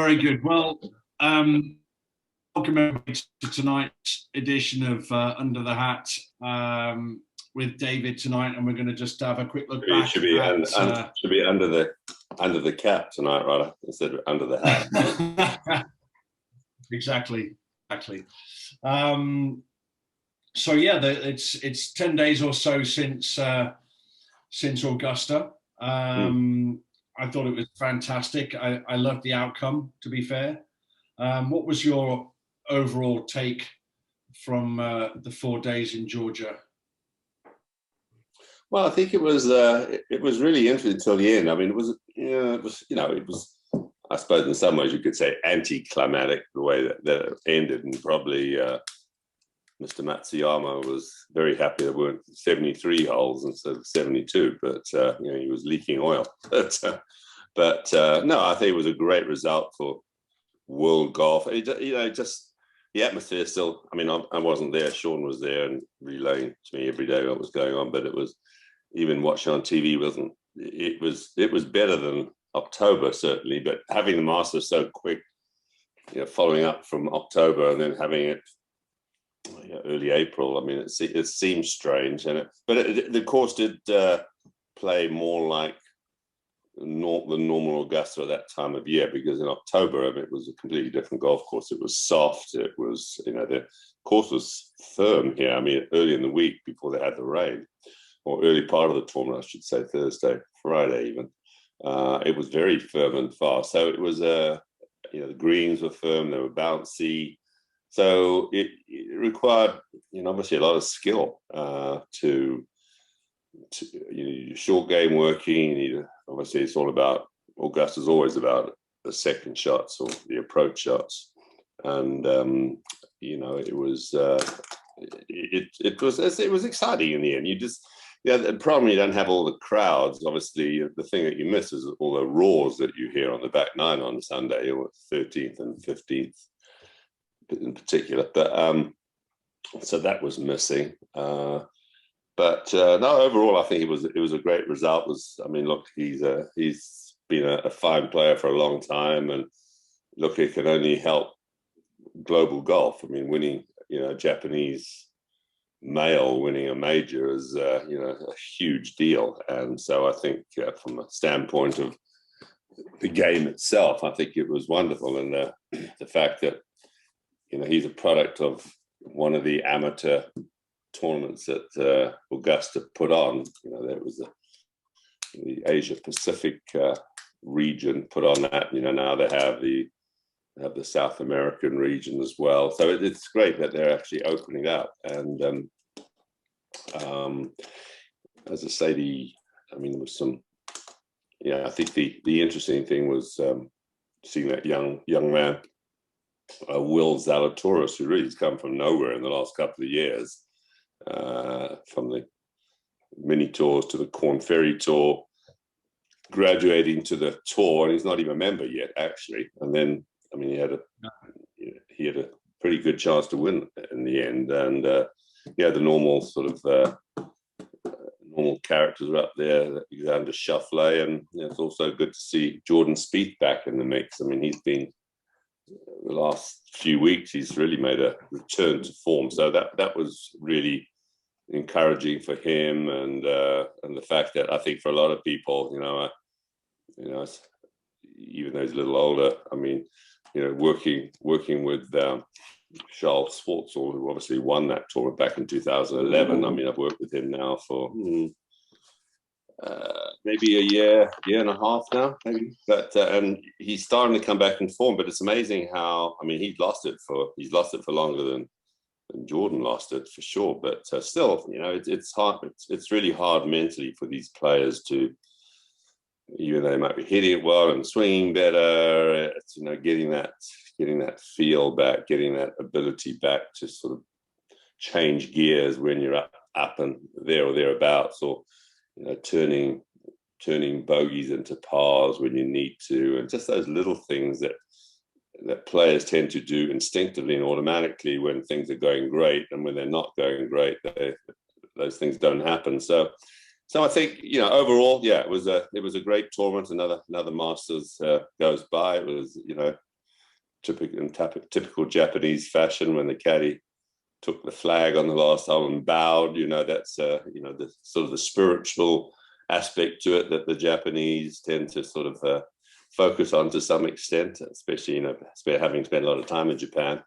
Very good. Well, welcome everybody to tonight's edition of Under the Hat with David tonight, and we're going to just have a quick look back. Should be under the cap tonight, rather, instead of under the hat. Exactly. So yeah, it's 10 days or so since Augusta. I thought it was fantastic. I loved the outcome, to be fair. What was your overall take from the 4 days in Georgia? Well, I think it was really interesting until the end. I mean, it was I suppose in some ways you could say anticlimactic the way that it ended, and probably Mr. Matsuyama was very happy there weren't 73 holes instead of 72, but he was leaking oil. But no, I think it was a great result for world golf. Just the atmosphere still. I mean, I wasn't there. Sean was there and relaying to me every day what was going on. But it was, even watching on TV wasn't. It was better than October certainly. But having the Masters so quick, following up from October and then having it early April. I mean, it seems strange, but the course did play more like the normal Augusta at that time of year, because in October, I mean, it was a completely different golf course. It was soft. It was, the course was firm here. I mean, early in the week before they had the rain, or early part of the tournament, I should say, Thursday, Friday even. It was very firm and fast. So it was, the greens were firm. They were bouncy. So it required, obviously a lot of skill to short game working. Obviously, it's all about, Augusta's always about the second shots or the approach shots, and it was exciting in the end. The problem, you don't have all the crowds. Obviously, the thing that you miss is all the roars that you hear on the back nine on Sunday, or 13th and 15th. In particular, but so that was missing. But no, overall, I think it was a great result. Look, he's been a fine player for a long time, and look, it can only help global golf. I mean, winning, Japanese male winning a major is a huge deal, and so I think from a standpoint of the game itself, I think it was wonderful, and the fact that he's a product of one of the amateur tournaments that Augusta put on. That was the Asia Pacific region put on that. Now they have the South American region as well. So it's great that they're actually opening up. And as I say, there was some. I think the interesting thing was seeing that young man. Will Zalatoris, who really has come from nowhere in the last couple of years, from the mini tours to the Corn Ferry Tour, graduating to the tour, and he's not even a member yet, actually. And then, he had a pretty good chance to win in the end. And the normal sort of normal characters are up there, Alexander Schauffele, and it's also good to see Jordan Spieth back in the mix. I mean, he's been. The last few weeks, he's really made a return to form, so that was really encouraging for him, and the fact that I think for a lot of people, even though he's a little older, working with Charles Schwarzer, who obviously won that tournament back in 2011. I've worked with him now for maybe a year and a half now, maybe. But and he's starting to come back in form. But it's amazing how he's lost it for longer than Jordan lost it, for sure. But still, it's hard. It's really hard mentally for these players to, even though they might be hitting it well and swinging better, it's, getting that feel back, getting that ability back to sort of change gears when you're up and there or thereabouts, or turning bogeys into pars when you need to, and just those little things that players tend to do instinctively and automatically when things are going great, and when they're not going great, those things don't happen. So I think overall, it was a great tournament. Another Masters goes by. It was typical Japanese fashion, when the caddy took the flag on the last hole and bowed. That's the sort of the spiritual aspect to it that the Japanese tend to sort of focus on to some extent, especially having spent a lot of time in Japan.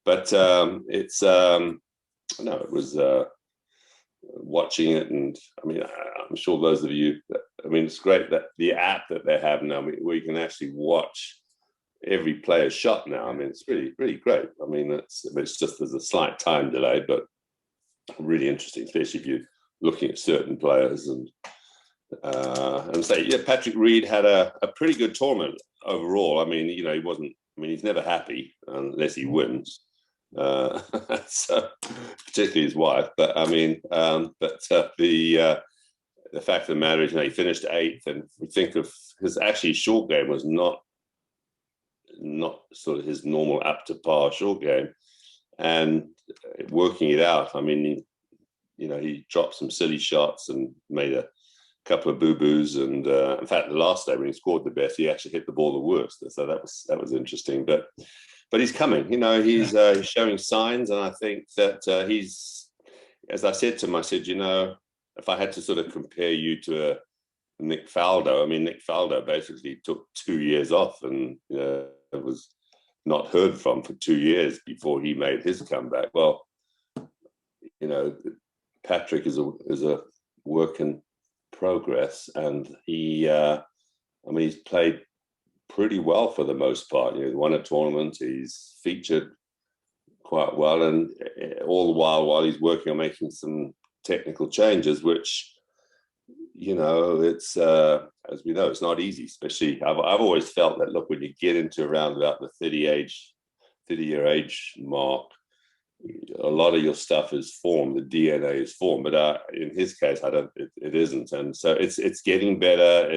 But it was watching it, and I'm sure those of you, it's great that the app that they have now, where you can actually watch every player's shot now. It's really, really great. It's just there's a slight time delay, but really interesting, especially if you're looking at certain players. And Patrick Reed had a pretty good tournament overall. He wasn't. He's never happy unless he wins. So particularly his wife. But the fact of the matter is, he finished 8th, and we think of his actually short game was not sort of his normal up to par short game, and working it out. He dropped some silly shots and made a couple of boo-boos, and in fact, the last day when he scored the best, he actually hit the ball the worst. So that was interesting. But he's coming. He's showing signs, and I think that he's, as I said to him, I said, if I had to sort of compare you to Nick Faldo, Nick Faldo basically took 2 years off, and was not heard from for 2 years before he made his comeback. Well, Patrick is a work in progress, and he's played pretty well for the most part. He won a tournament, he's featured quite well, and all the while he's working on making some technical changes, which it's as we know, it's not easy. Especially, I've always felt that, look, when you get into around about the 30-year age mark, a lot of your stuff is formed, the DNA is formed. But in his case, it isn't, and so it's getting better.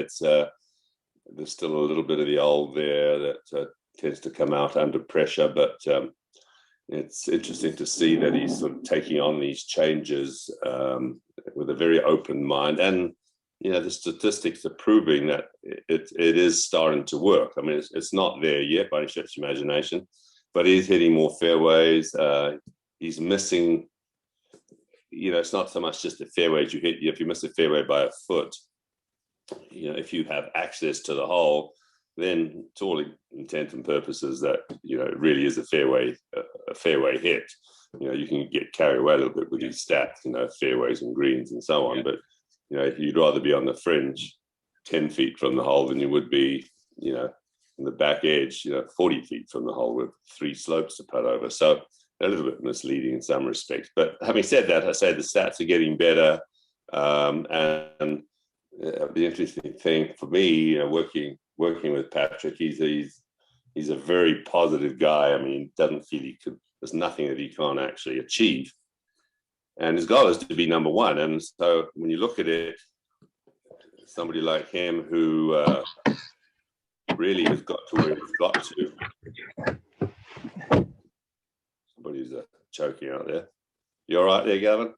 There's still a little bit of the old there that tends to come out under pressure, but it's interesting to see that he's sort of taking on these changes with a very open mind. And the statistics are proving that it is starting to work. It's not there yet by any stretch of imagination, but he's hitting more fairways. He's missing, it's not so much just the fairways you hit. If you miss a fairway by a foot, if you have access to the hole, then to all intent and purposes that it really is a fairway hit. You can get carried away a little bit with these stats, fairways and greens and so on. But you'd rather be on the fringe 10 feet from the hole than you would be, in the back edge, 40 feet from the hole with 3 slopes to putt over. So a little bit misleading in some respects. But having said that, I say the stats are getting better, and the interesting thing for me, working with Patrick, he's a very positive guy. He doesn't feel there's nothing that he can't actually achieve, and his goal is to be number 1. And so when you look at it, somebody like him who really has got to where he's got to. Somebody's choking out there. You all right there, Gavin?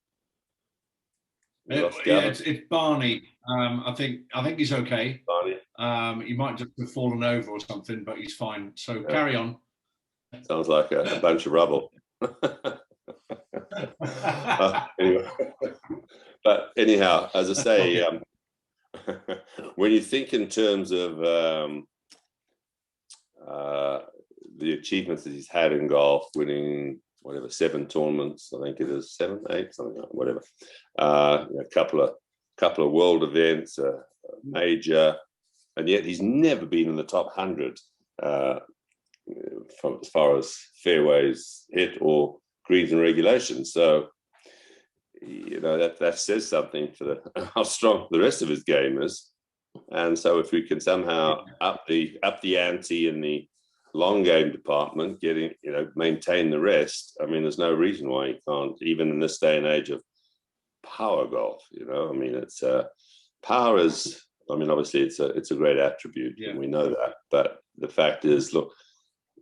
It's Barney. I think he's okay. Barney. He might just have fallen over or something, but he's fine. So carry on. Sounds like a bunch of rubble. Anyway. But anyhow, as I say, when you think in terms of the achievements that he's had in golf, winning 7 tournaments, I think it is 7, 8, something like that, whatever. A couple of world events, a major, and yet he's never been in the top 100 from as far as fairways hit or greens and regulations. So that says something for how strong the rest of his game is. And so if we can somehow up the ante in the long game department, maintain the rest, there's no reason why he can't, even in this day and age of power golf. It's power is, obviously it's a great attribute, and we know that. But the fact is, look,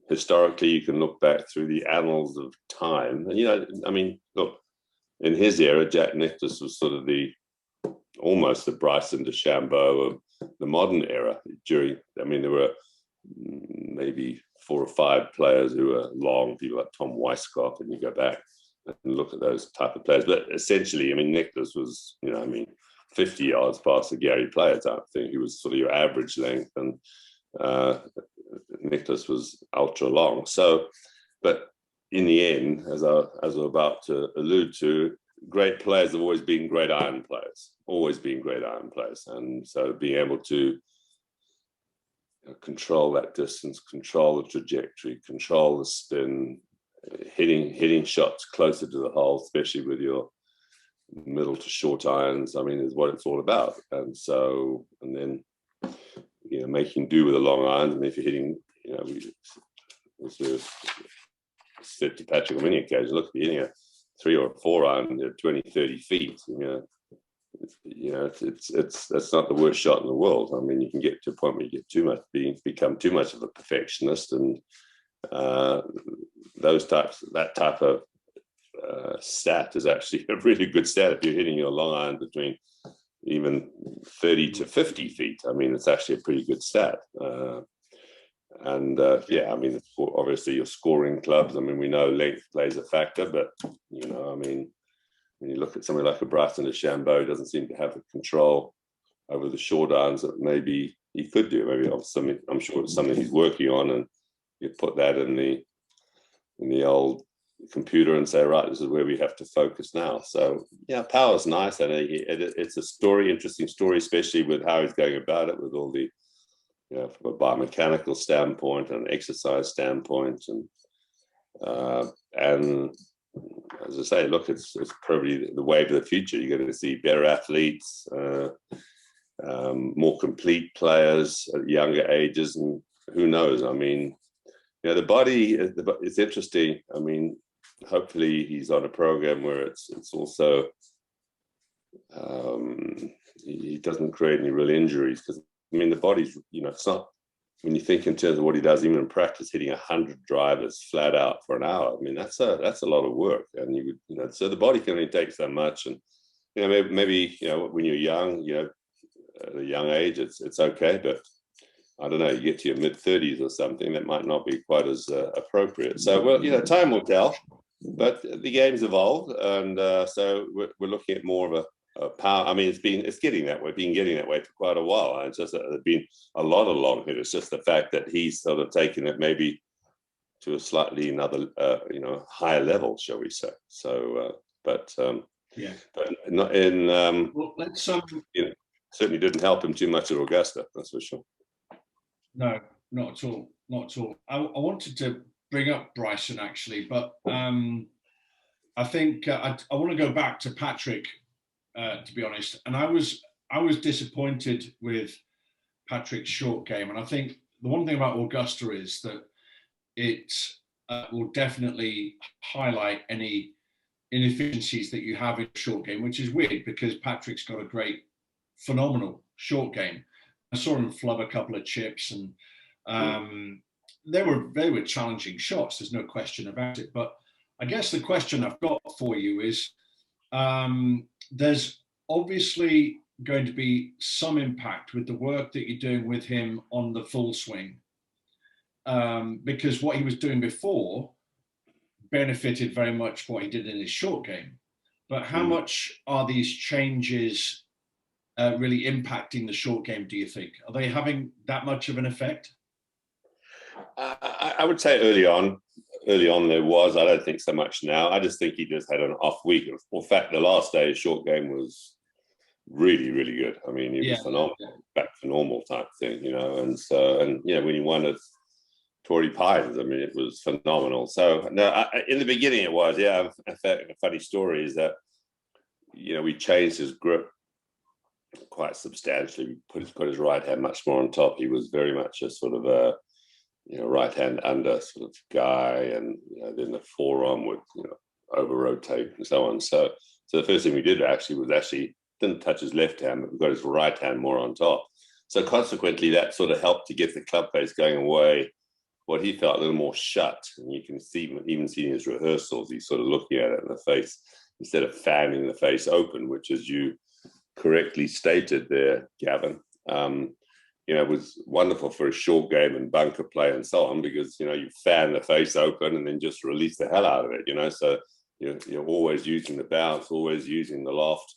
historically, you can look back through the annals of time, and look, in his era, Jack Nicklaus was sort of almost the Bryson DeChambeau of the modern era. There were maybe 4 or 5 players who are long, people like Tom Weiskopf, and you go back and look at those type of players. But essentially, I mean, Nicklaus was, 50 yards past the Gary Player type thing. He was sort of your average length, and Nicklaus was ultra long. So, but in the end, as I was about to allude to, great players have always been great iron players, and so being able to control that distance, control the trajectory, control the spin, hitting shots closer to the hole, especially with your middle to short irons, I mean, is what it's all about. And so, and then, making do with the long irons. And if you're hitting, we said to Patrick on many occasions, look, if you're hitting a 3 or 4 iron at 20, 30 feet, it's not the worst shot in the world. I mean, you can get to a point where you get become too much of a perfectionist, and that type of stat is actually a really good stat. If you're hitting your long iron between even 30 to 50 feet, I mean, it's actually a pretty good stat. I mean, obviously your scoring clubs, I mean, we know length plays a factor, but, I mean, when you look at somebody like a Bryson DeChambeau, doesn't seem to have the control over the short irons that maybe he could do. Maybe I'm sure it's something he's working on, and you put that in the old computer and say, right, this is where we have to focus now. So yeah, power's nice, and it's a interesting story, especially with how he's going about it, with all the, from a biomechanical standpoint and exercise standpoint, and as I say, look, it's probably the wave of the future. You're going to see better athletes, more complete players at younger ages, and who knows? I mean, the body, it's interesting. I mean, hopefully he's on a program where it's also he doesn't create any real injuries, because I mean, the body's, it's not, when you think in terms of what he does, even in practice, hitting 100 drivers flat out for an hour, I mean, that's a lot of work. And you would, so the body can only take so much. And, maybe when you're young, at a young age, it's okay. But I don't know, you get to your mid-30s or something, that might not be quite as appropriate. So, well, time will tell. But the game's evolved. And so we're looking at more of a power. I mean, it's getting that way, for quite a while. It's just there's been a lot of long hitters. It's just the fact that he's sort of taken it maybe to a slightly another, higher level, shall we say? So, but not in. Well, let's certainly didn't help him too much at Augusta. That's for sure. No, not at all. Not at all. I wanted to bring up Bryson actually, but I think I want to go back to Patrick. To be honest, and I was disappointed with Patrick's short game, and I think the one thing about Augusta is that it will definitely highlight any inefficiencies that you have in short game, which is weird because Patrick's got a phenomenal short game. I saw him flub a couple of chips, and they were challenging shots. There's no question about it. But I guess the question I've got for you is, there's obviously going to be some impact with the work that you're doing with him on the full swing, because what he was doing before benefited very much what he did in his short game. But how much are these changes really impacting the short game, do you think? Are they having that much of an effect? I would say early on there was. I don't think so much now. I just think he just had an off week. In fact, the last day his short game was really, really good. I mean, he was phenomenal, back to normal type thing, and so, and when he won at Torrey Pines, I mean, it was phenomenal. So no, in the beginning it was, In fact, a funny story is that, we changed his grip quite substantially. We put his right hand much more on top. He was very much a sort of a, right hand under sort of guy, and then the forearm would over rotate and so on. So the first thing we did was didn't touch his left hand, but we got his right hand more on top. So consequently, that sort of helped to get the club face going away, what he felt a little more shut. And you can even see in his rehearsals, he's sort of looking at it in the face instead of fanning the face open, which, as you correctly stated there, Gavin. you know, was wonderful for a short game and bunker play and so on, because, you know, you fan the face open and then just release the hell out of it, you know. So you're always using the bounce, always using the loft.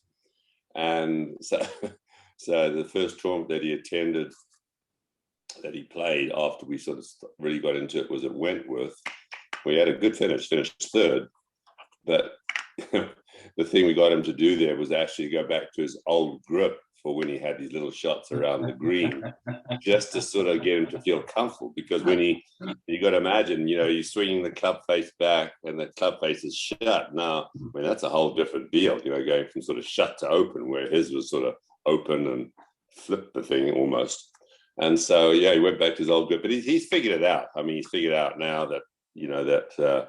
And so, so the first tournament that he attended, that he played after we sort of really got into it, was at Wentworth. We had a good finish, finished third, but the thing we got him to do there was actually go back to his old grip for when he had these little shots around the green, just to sort of get him to feel comfortable. Because when you got to imagine, you know, you're swinging the club face back and the club face is shut. Now, I mean, that's a whole different deal, you know, going from sort of shut to open, where his was sort of open and flipped the thing almost. And so, yeah, he went back to his old grip, but he's figured it out. I mean, he's figured out now that, you know, that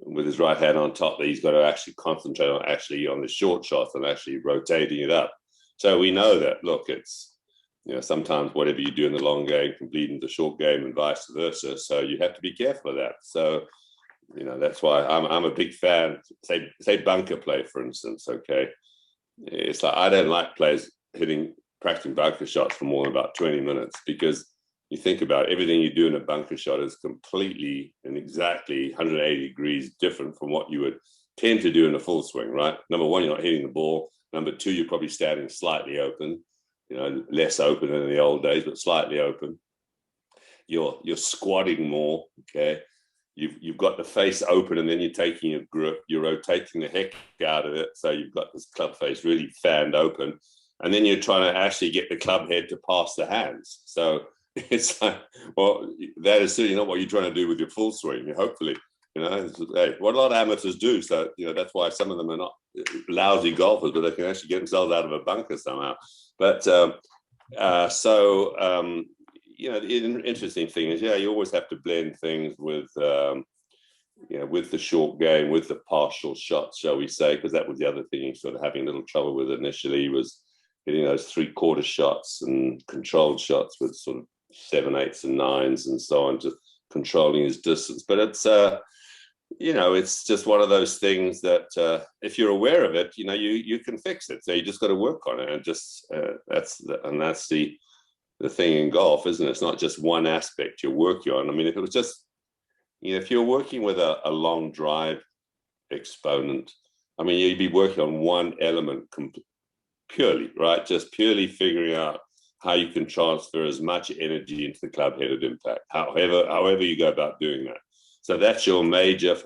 with his right hand on top, that he's got to actually concentrate on the short shots and actually rotating it up. So we know that, look, it's, you know, sometimes whatever you do in the long game can bleed into the short game and vice versa. So you have to be careful of that. So, you know, that's why I'm a big fan. Say bunker play, for instance, okay? It's like, I don't like players practicing bunker shots for more than about 20 minutes, because you think about it, everything you do in a bunker shot is completely and exactly 180 degrees different from what you would tend to do in a full swing, right? Number one, you're not hitting the ball. Number two, you're probably standing slightly open, you know, less open than in the old days, but slightly open. You're squatting more, okay? You've got the face open, and then you're taking a grip. You're rotating the heck out of it, so you've got this club face really fanned open, and then you're trying to actually get the club head to pass the hands. So it's like, well, that is certainly not what you're trying to do with your full swing, hopefully. You know, hey, what a lot of amateurs do. So, you know, that's why some of them are not lousy golfers, but they can actually get themselves out of a bunker somehow. But you know, the interesting thing is, yeah, you always have to blend things with, you know, with the short game, with the partial shots, shall we say, because that was the other thing he's sort of having a little trouble with initially, was hitting those 3/4 shots and controlled shots with sort of 7, 8s and 9s and so on, just controlling his distance. But it's, you know, it's just one of those things that if you're aware of it, you know, you can fix it. So you just got to work on it, and just that's the thing in golf, isn't it? It's not just one aspect you're working on. I mean, if it was just, you know, if you're working with a long drive exponent, I mean, you'd be working on one element purely, right? Just purely figuring out how you can transfer as much energy into the club-headed impact, however you go about doing that. So that's your major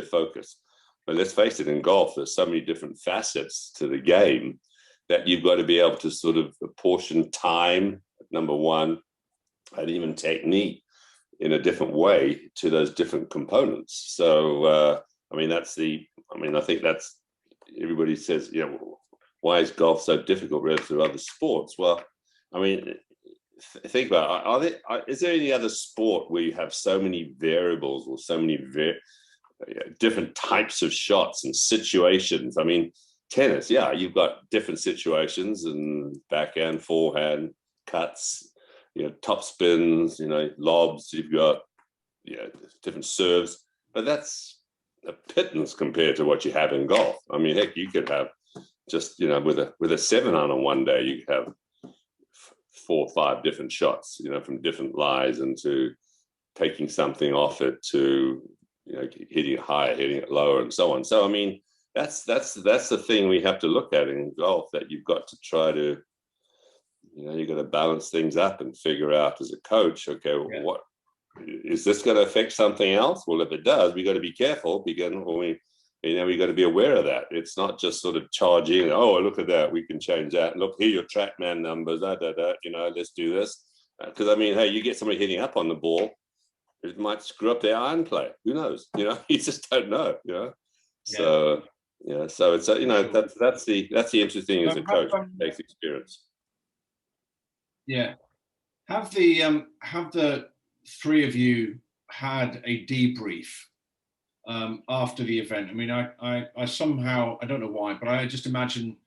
focus. But let's face it, in golf, there's so many different facets to the game that you've got to be able to sort of apportion time, number one, and even technique in a different way to those different components. So, I mean, I think that's, everybody says, you know, why is golf so difficult relative to other sports? Well, I mean, think about it. Is there any other sport where you have so many variables or so many different types of shots and situations? I mean, tennis, yeah, you've got different situations and backhand, forehand, cuts, you know, top spins, you know, lobs. You've got, you know, different serves, but that's a pittance compared to what you have in golf. I mean, heck, you could have just, you know, with a 7-iron on one day, you could have 4 or 5 different shots, you know, from different lies, and to taking something off it, to, you know, hitting it higher, hitting it lower, and so on. So, I mean, that's the thing we have to look at in golf, that you've got to try to, you know, you've got to balance things up and figure out as a coach, okay, well, what is this going to affect something else? Well, if it does, we got to be careful, because we got to be aware of that. It's not just sort of charging, oh, look at that, we can change that. Look, here are your TrackMan numbers, you know, let's do this. Because, I mean, hey, you get somebody hitting up on the ball, it might screw up their iron play. Who knows? You know, you just don't know, you know. Yeah. So, yeah, so it's, you know, that's the interesting as a coach, takes experience. Yeah. Have the three of you had a debrief after the event? I mean, I somehow, I don't know why, but I just imagine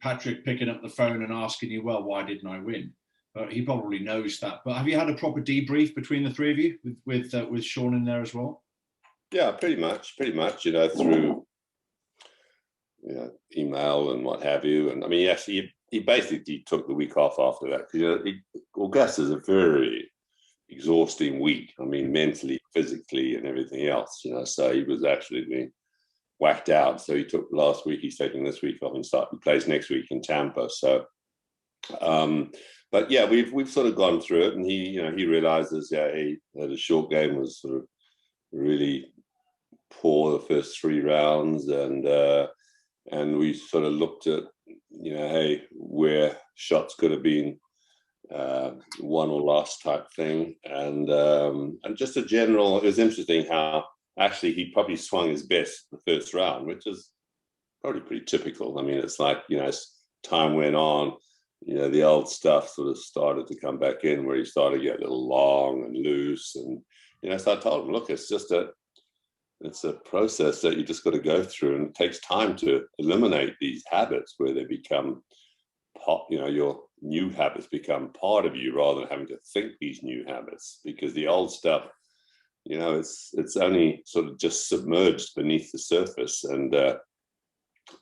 Patrick picking up the phone and asking you, well, why didn't I win? But he probably knows that. But have you had a proper debrief between the three of you with Sean in there as well? Yeah, pretty much, you know, through, you know, email and what have you. And I mean, yes, he basically took the week off after that, because, you know, Augusta's a very exhausting week. I mean, mentally, physically, and everything else, you know. So he was absolutely whacked out. So he took last week, he's taking this week off and he plays next week in Tampa. So, but yeah, we've sort of gone through it, and he realizes that his short game was sort of really poor the first 3 rounds, and we sort of looked at, hey, where shots could have been won or lost type thing, and just a general. It was interesting how actually he probably swung his best the first round, which is probably pretty typical. I mean, it's like, as time went on, the old stuff sort of started to come back in, where he started to get a little long and loose, and so I told him, look, it's a process that you just got to go through, and it takes time to eliminate these habits where they become your new habits become part of you, rather than having to think these new habits, because the old stuff, it's only sort of just submerged beneath the surface, and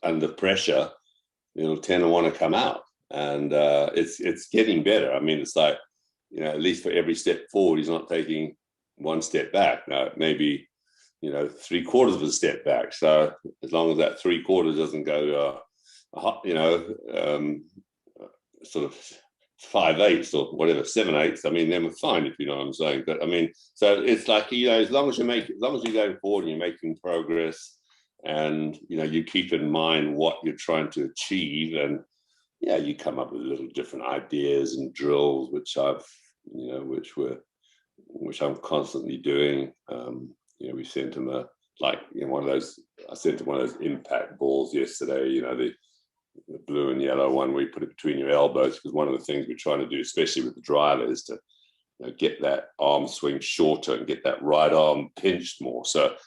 under pressure, it'll tend to want to come out, and it's getting better. I mean, it's like, at least for every step forward, he's not taking one step back. Now, maybe 3/4 of a step back. So as long as that 3/4 doesn't go, sort of 5/8 or whatever, 7/8. I mean, then we're fine, if you know what I'm saying. But I mean, so it's like, as long as you're going forward and you're making progress, and you keep in mind what you're trying to achieve, and you come up with little different ideas and drills, which I'm constantly doing. We sent him one of those. I sent him one of those impact balls yesterday. The blue and yellow one where you put it between your elbows, because one of the things we're trying to do, especially with the driver, is to get that arm swing shorter and get that right arm pinched more. So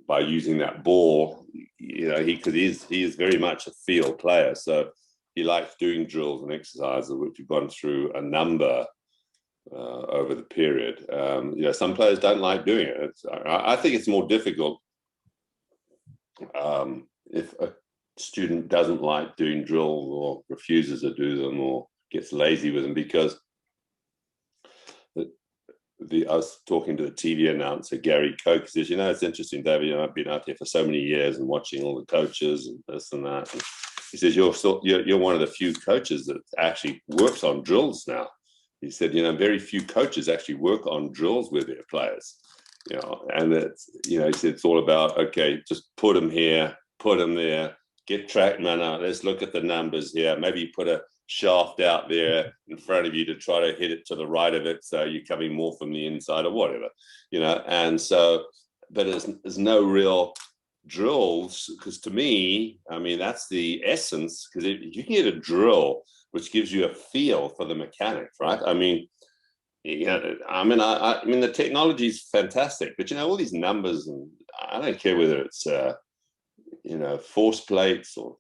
by using that ball, he is very much a field player. So he likes doing drills and exercises, which we've gone through a number over the period. Some players don't like doing it. I think it's more difficult if a student doesn't like doing drills, or refuses to do them, or gets lazy with them, because I was talking to the TV announcer, Gary Koch. He says, it's interesting, David, I've been out here for so many years and watching all the coaches and this and that. And he says, you're one of the few coaches that actually works on drills now. He said, very few coaches actually work on drills with their players, and it's, he said, it's all about, okay, just put them here, put them there, get TrackMan out. Let's look at the numbers here. Maybe put a shaft out there in front of you to try to hit it to the right of it, so you're coming more from the inside, or whatever, And so, but there's no real drills, because to me, I mean, that's the essence. Because if you can get a drill which gives you a feel for the mechanics, right? I mean, I mean, the technology is fantastic, but all these numbers, and I don't care whether it's force plates or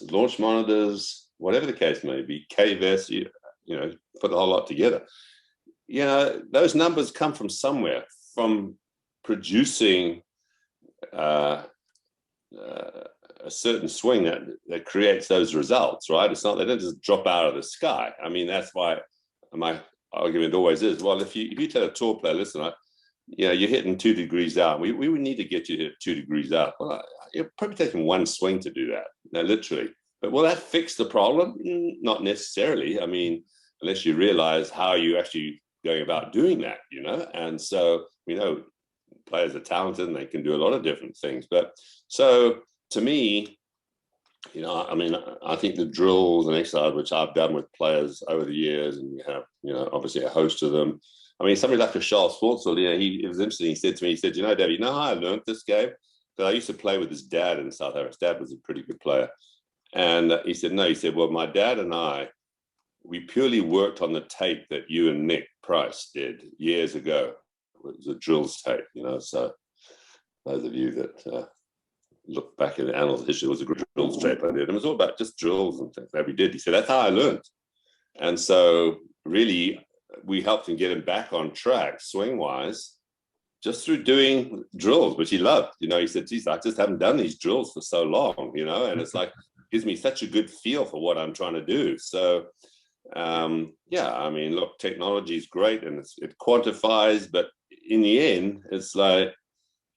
launch monitors, whatever the case may be, KVS, put the whole lot together. Those numbers come from somewhere, from producing a certain swing that creates those results, right? It's not, they don't just drop out of the sky. I mean, that's why my argument always is, well, if you tell a tour player, listen, you're hitting 2 degrees out. We would need to get you to hit 2 degrees out. Well, you're probably taking one swing to do that. No, literally. But will that fix the problem? Not necessarily. I mean, unless you realize how you actually going about doing that, And so we know players are talented and they can do a lot of different things. But so to me, I mean, I think the drills and exercise, which I've done with players over the years, and we have, obviously a host of them. I mean, somebody like a Schwarzer, it was interesting. He said to me, David, how I learned this game? Because I used to play with his dad in South Africa. His dad was a pretty good player. And he said, well, my dad and I, we purely worked on the tape that you and Nick Price did years ago. It was a drills tape, so those of you that look back in the annals of history, it was a drills tape I did. And it was all about just drills and things that we did. He said, that's how I learned. And so really, we helped him get him back on track swing-wise, just through doing drills, which he loved. He said, geez, I just haven't done these drills for so long, and it's like, gives me such a good feel for what I'm trying to do. So yeah, I mean, look, technology is great and it quantifies, but in the end, it's like,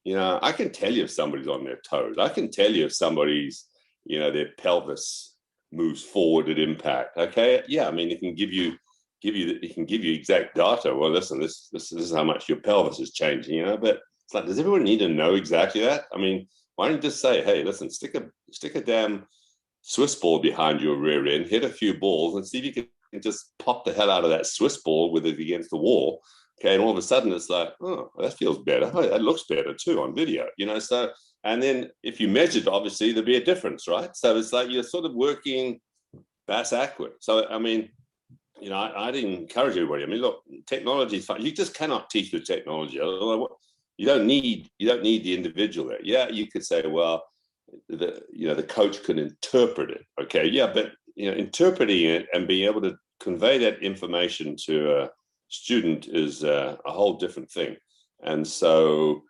you know, I can tell you if somebody's on their toes. I can tell you if somebody's, you know, their pelvis moves forward at impact. Okay, yeah, I mean, it can give you exact data. Well, listen, this is how much your pelvis is changing, you know. But it's like, does everyone need to know exactly that? I mean, why don't you just say, hey, listen, stick a damn Swiss ball behind your rear end, hit a few balls, and see if you can just pop the hell out of that Swiss ball with it against the wall. Okay, and all of a sudden it's like, oh, that feels better. Oh, that looks better too on video, you know. So, and then if you measured, obviously there'd be a difference, right? So it's like you're sort of working backward. So I mean, you know, I'd encourage everybody. I mean, look, technology is fine. You just cannot teach the technology. You don't need the individual there. Yeah, you could say, well, the coach can interpret it. Okay, yeah, but you know, interpreting it and being able to convey that information to a student is a whole different thing. And so,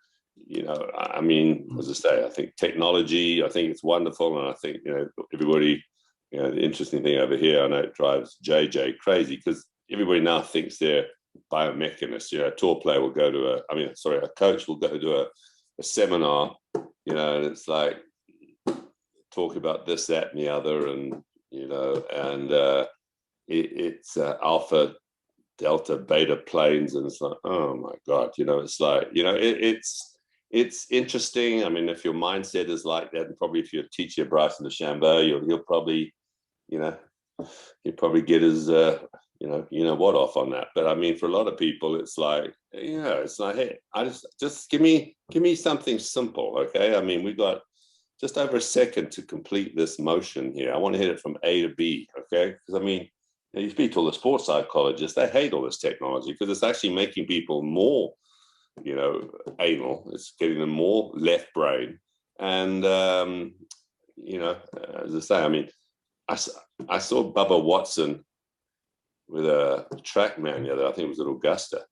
you know, I mean, as I say, I think technology, I think it's wonderful, and I think, you know, everybody, you know, the interesting thing over here, I know it drives JJ crazy because everybody now thinks they're biomechanists. You know, a tour player will go to a coach will go to a seminar, you know, and it's like talk about this, that, and the other, and you know, and it's alpha, delta, beta planes, and it's like, oh my god, you know, it's like, you know, it's interesting. I mean, if your mindset is like that, and probably if you're teaching Bryson DeChambeau, you'll probably, you know, he'll probably get his you know what off on that. But I mean, for a lot of people, it's like, you know, it's like, hey, I just give me something simple, okay? I mean, we got just over a second to complete this motion here. I want to hit it from A to B, okay? Because I mean, you speak to all the sports psychologists, they hate all this technology because it's actually making people more, you know, anal. It's getting them more left brain. And, you know, as I say, I mean, I saw Bubba Watson with a TrackMan the other, I think it was at Augusta.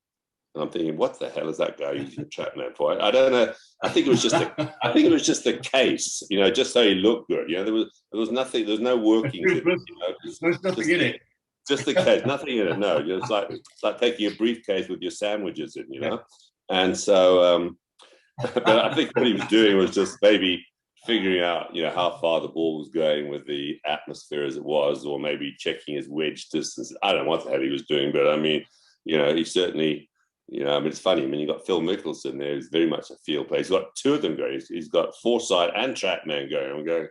And I'm thinking, what the hell is that guy using a TrackMan for? I don't know. I think it was just the case, you know, just so he looked good. You know, there was nothing, there's no working. You know, there's nothing in it. Just the case, nothing in it. No, it's like taking a briefcase with your sandwiches in, you know. Yeah. And so, but I think what he was doing was just maybe figuring out, you know, how far the ball was going with the atmosphere as it was, or maybe checking his wedge distance. I don't know what the hell he was doing, but I mean, you know, he certainly, you know, I mean, it's funny. I mean, you got Phil Mickelson there, who's very much a field player. He's got two of them going. He's got Foresight and TrackMan going. I'm going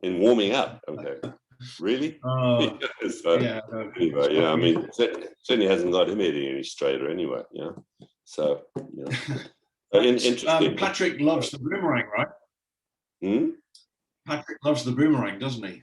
in warming up. Okay. Really? So, yeah. Anyway, yeah, I mean, certainly hasn't got him hitting any straighter anyway, you know. So, you know. Interesting. Patrick loves the boomerang, right? Hmm? Patrick loves the boomerang, doesn't he?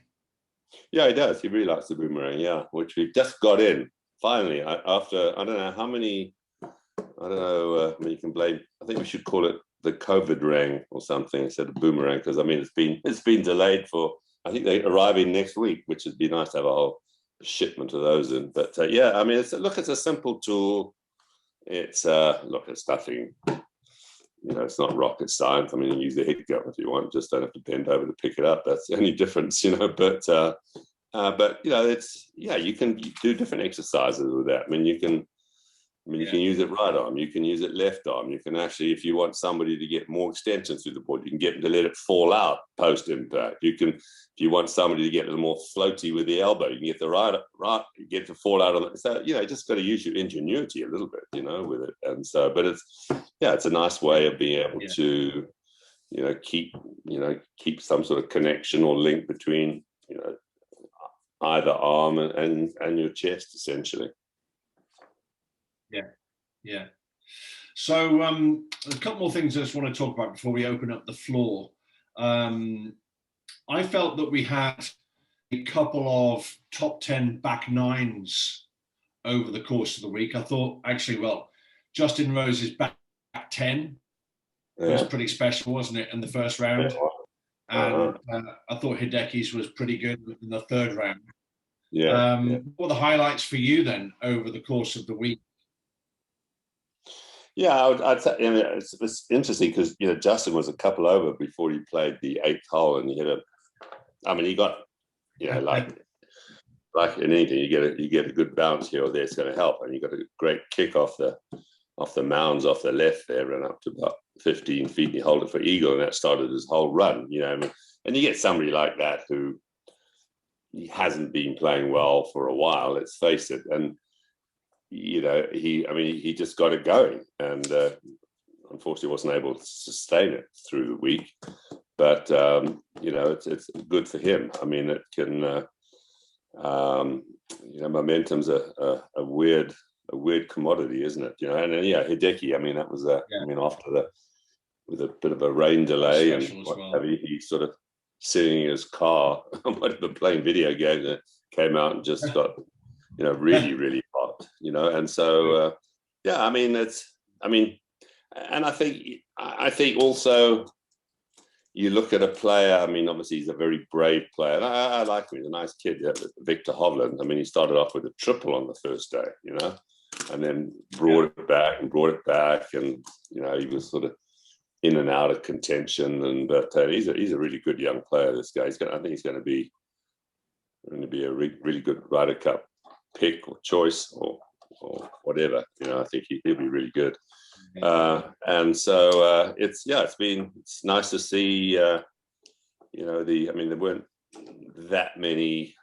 Yeah, he does. He really likes the boomerang, yeah, which we just got in finally after, I don't know how many, I don't know, I mean, you can blame, I think we should call it the COVID rang or something instead of boomerang, because I mean, it's been delayed for, I think they're arriving next week, which would be nice to have a whole shipment of those in. But yeah, I mean, it's a simple tool. It's it's nothing, you know, it's not rocket science. I mean, you use the head gun if you want, just don't have to bend over to pick it up. That's the only difference, you know. But you know, it's, yeah, you can do different exercises with that. I mean, you can use it right arm, you can use it left arm. You can actually, if you want somebody to get more extension through the ball, you can get them to let it fall out post impact. You can, if you want somebody to get a little more floaty with the elbow, you can get the right, get to fall out on it. So, you know, you just got to use your ingenuity a little bit, you know, with it. And so, but it's a nice way of being able to, you know, keep some sort of connection or link between, you know, either arm and your chest, essentially. Yeah. So a couple more things I just want to talk about before we open up the floor. I felt that we had a couple of top 10 back nines over the course of the week. I thought, actually, well, Justin Rose's back 10 was pretty special, wasn't it, in the first round? And I thought Hideki's was pretty good in the third round. What were the highlights for you then over the course of the week? Yeah, I'd say, you know, it's interesting because, you know, Justin was a couple over before he played the 8th hole, and he got, you know, like like in anything, you get a good bounce here or there, it's going to help. And you got a great kick off the mounds off the left there, ran up to about 15 feet, and he held it for eagle, and that started his whole run. You know, I mean, and you get somebody like that who he hasn't been playing well for a while. Let's face it, and you know, he just got it going, and unfortunately wasn't able to sustain it through the week. But you know, it's good for him. I mean, it can, you know, momentum's a weird commodity, isn't it? You know, and yeah, Hideki. I mean, that was I mean, after with a bit of a rain delay and what have you, he sort of sitting in his car, might have been playing video games, and came out and just got, you know, really hot. You know, and so yeah, I mean, and I think also, you look at a player, I mean, obviously he's a very brave player. And I like him. He's a nice kid, Victor Hovland. I mean, he started off with a triple on the first day, you know, and then brought it back. And, you know, he was sort of in and out of contention. But he's a really good young player, this guy. I think he's going to be a really good Ryder Cup pick or choice or whatever. You know, I think he'll be really good. And so it's nice to see, you know, I mean, there weren't that many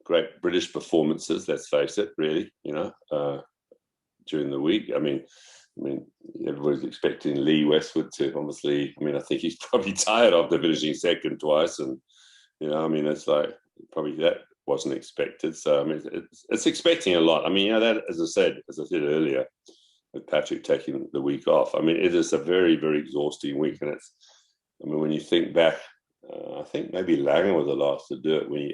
great British performances, let's face it, really, you know, during the week. I mean, everybody's expecting Lee Westwood to obviously, I mean, I think he's probably tired after finishing second twice. And, you know, I mean, it's like probably that wasn't expected. So I mean, it's expecting a lot. I mean, you know, that as I said earlier, with Patrick taking the week off, I mean, it is a very, very exhausting week. And it's, I mean, when you think back, I think maybe Langer was the last to do it, when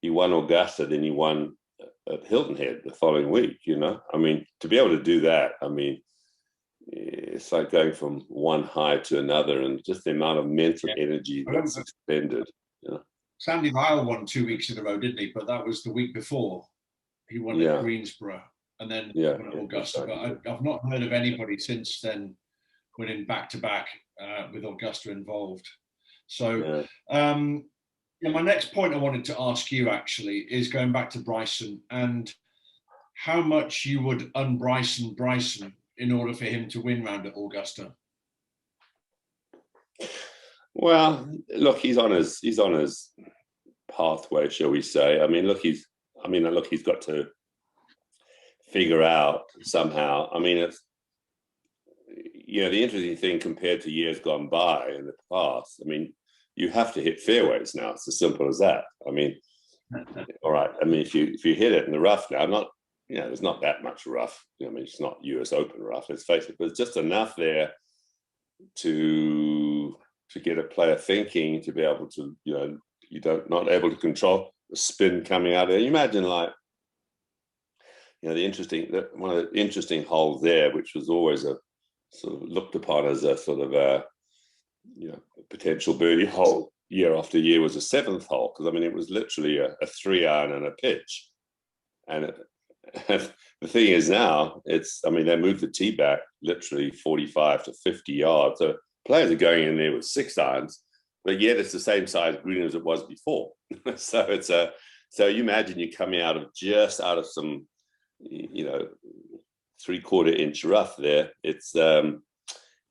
he won Augusta, then he won at Hilton Head the following week. You know, I mean, to be able to do that, I mean, it's like going from one high to another, and just the amount of mental energy that's expended. You know. Sandy Lyle won 2 weeks in a row, didn't he? But that was the week before. He won at Greensboro and then won at Augusta. Exactly. But I've not heard of anybody since then winning back-to-back with Augusta involved. So my next point I wanted to ask you actually is going back to Bryson and how much you would un-Bryson Bryson in order for him to win round at Augusta. Well, look, he's on his pathway, shall we say? I mean, look, he's got to figure out somehow. I mean, it's, you know, the interesting thing compared to years gone by in the past. I mean, you have to hit fairways now. It's as simple as that. I mean, all right. I mean, if you hit it in the rough now, you know, there's not that much rough. I mean, it's not US Open rough. Let's face it, but it's just enough there to get a player thinking, to be able to, you know, not able to control the spin coming out there. You imagine, like, you know, one of the interesting holes there, which was always a sort of looked upon as a sort of a, you know, a potential birdie hole year after year, was a 7th hole, because I mean, it was literally a 3-iron and a pitch. And the thing is now, I mean, they moved the tee back literally 45 to 50 yards. So players are going in there with 6-irons, but yet it's the same size green as it was before. So so you imagine you're coming out of some, you know, 3/4 inch rough there. It's you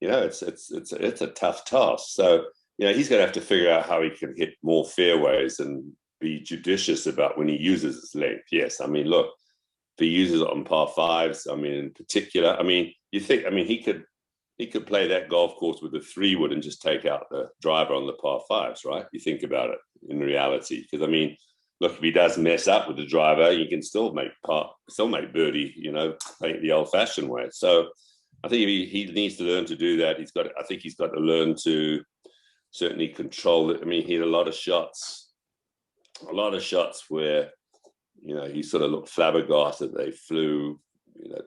know, it's a tough task. So, you know, he's going to have to figure out how he can hit more fairways and be judicious about when he uses his length. Yes, I mean, look, if he uses it on par 5s, I mean, in particular, I mean, you think, I mean, he could play that golf course with a 3-wood and just take out the driver on the par 5s, right? You think about it in reality, because I mean, look, if he does mess up with the driver, you can still make birdie, you know, playing it the old-fashioned way. So I think he needs to learn to do that. I think he's got to learn to certainly control it. I mean, he had a lot of shots where, you know, he sort of looked flabbergasted. They flew, you know,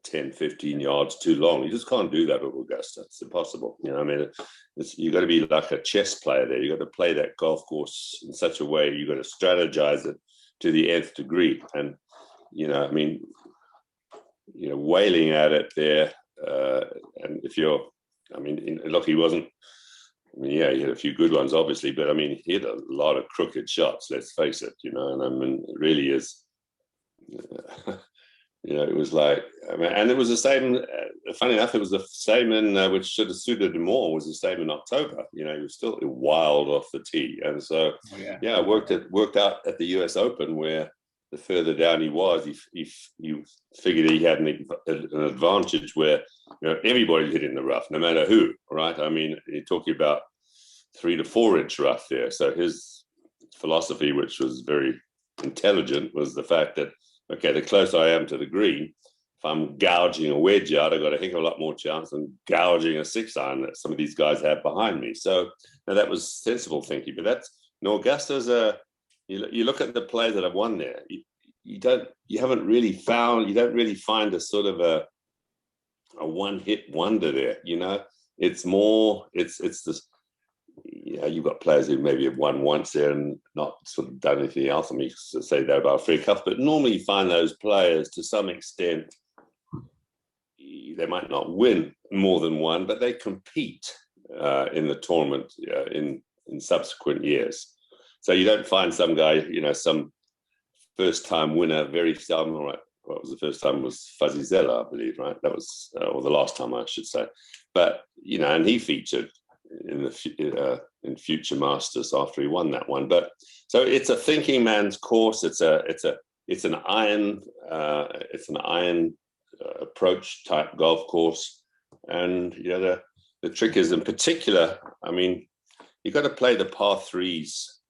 10, 15 yards too long. You just can't do that with Augusta. It's impossible. You know, I mean, you've got to be like a chess player there. You've got to play that golf course in such a way. You've got to strategize it to the nth degree. And, you know, I mean, you know, wailing at it there. And if you're, I mean, look, he wasn't I mean, yeah, he had a fefew good ones, obviously, but I mean, he had a lot of crooked shots, let's face it, you know, and I mean, it really is, you know, it was like, I mean, and it was the same, funny enough, it was the same in, which should have suited him more, was the same in October. You know, he was still wild off the tee. And so, yeah, it worked out at the US Open, where the further down he was, he figured he had an advantage where, you know, everybody's hitting the rough, no matter who, right? I mean, you're talking about 3 to 4 inch rough there. So his philosophy, which was very intelligent, was the fact that, okay, the closer I am to the green, if I'm gouging a wedge out, I've got a heck of a lot more chance than gouging a 6-iron that some of these guys have behind me. So now that was sensible thinking. But that's, you know, Augusta's you look at the players that have won there, you don't really find a sort of a one-hit wonder there. You know, it's more, it's this. You know, you've got players who maybe have won once there and not sort of done anything else. I mean, you can say that about Fred Cuff, but normally you find those players to some extent, they might not win more than one, but they compete in the tournament in subsequent years. So you don't find some guy, you know, some first-time winner, very seldom. Right, what was the first time? Was Fuzzy Zeller, I believe, right? That was, or the last time, I should say. But, you know, and he featured in future Masters after he won that one. But so it's a thinking man's course. It's an iron approach type golf course. And you know, the trick is, in particular, I mean, you've got to play the par threes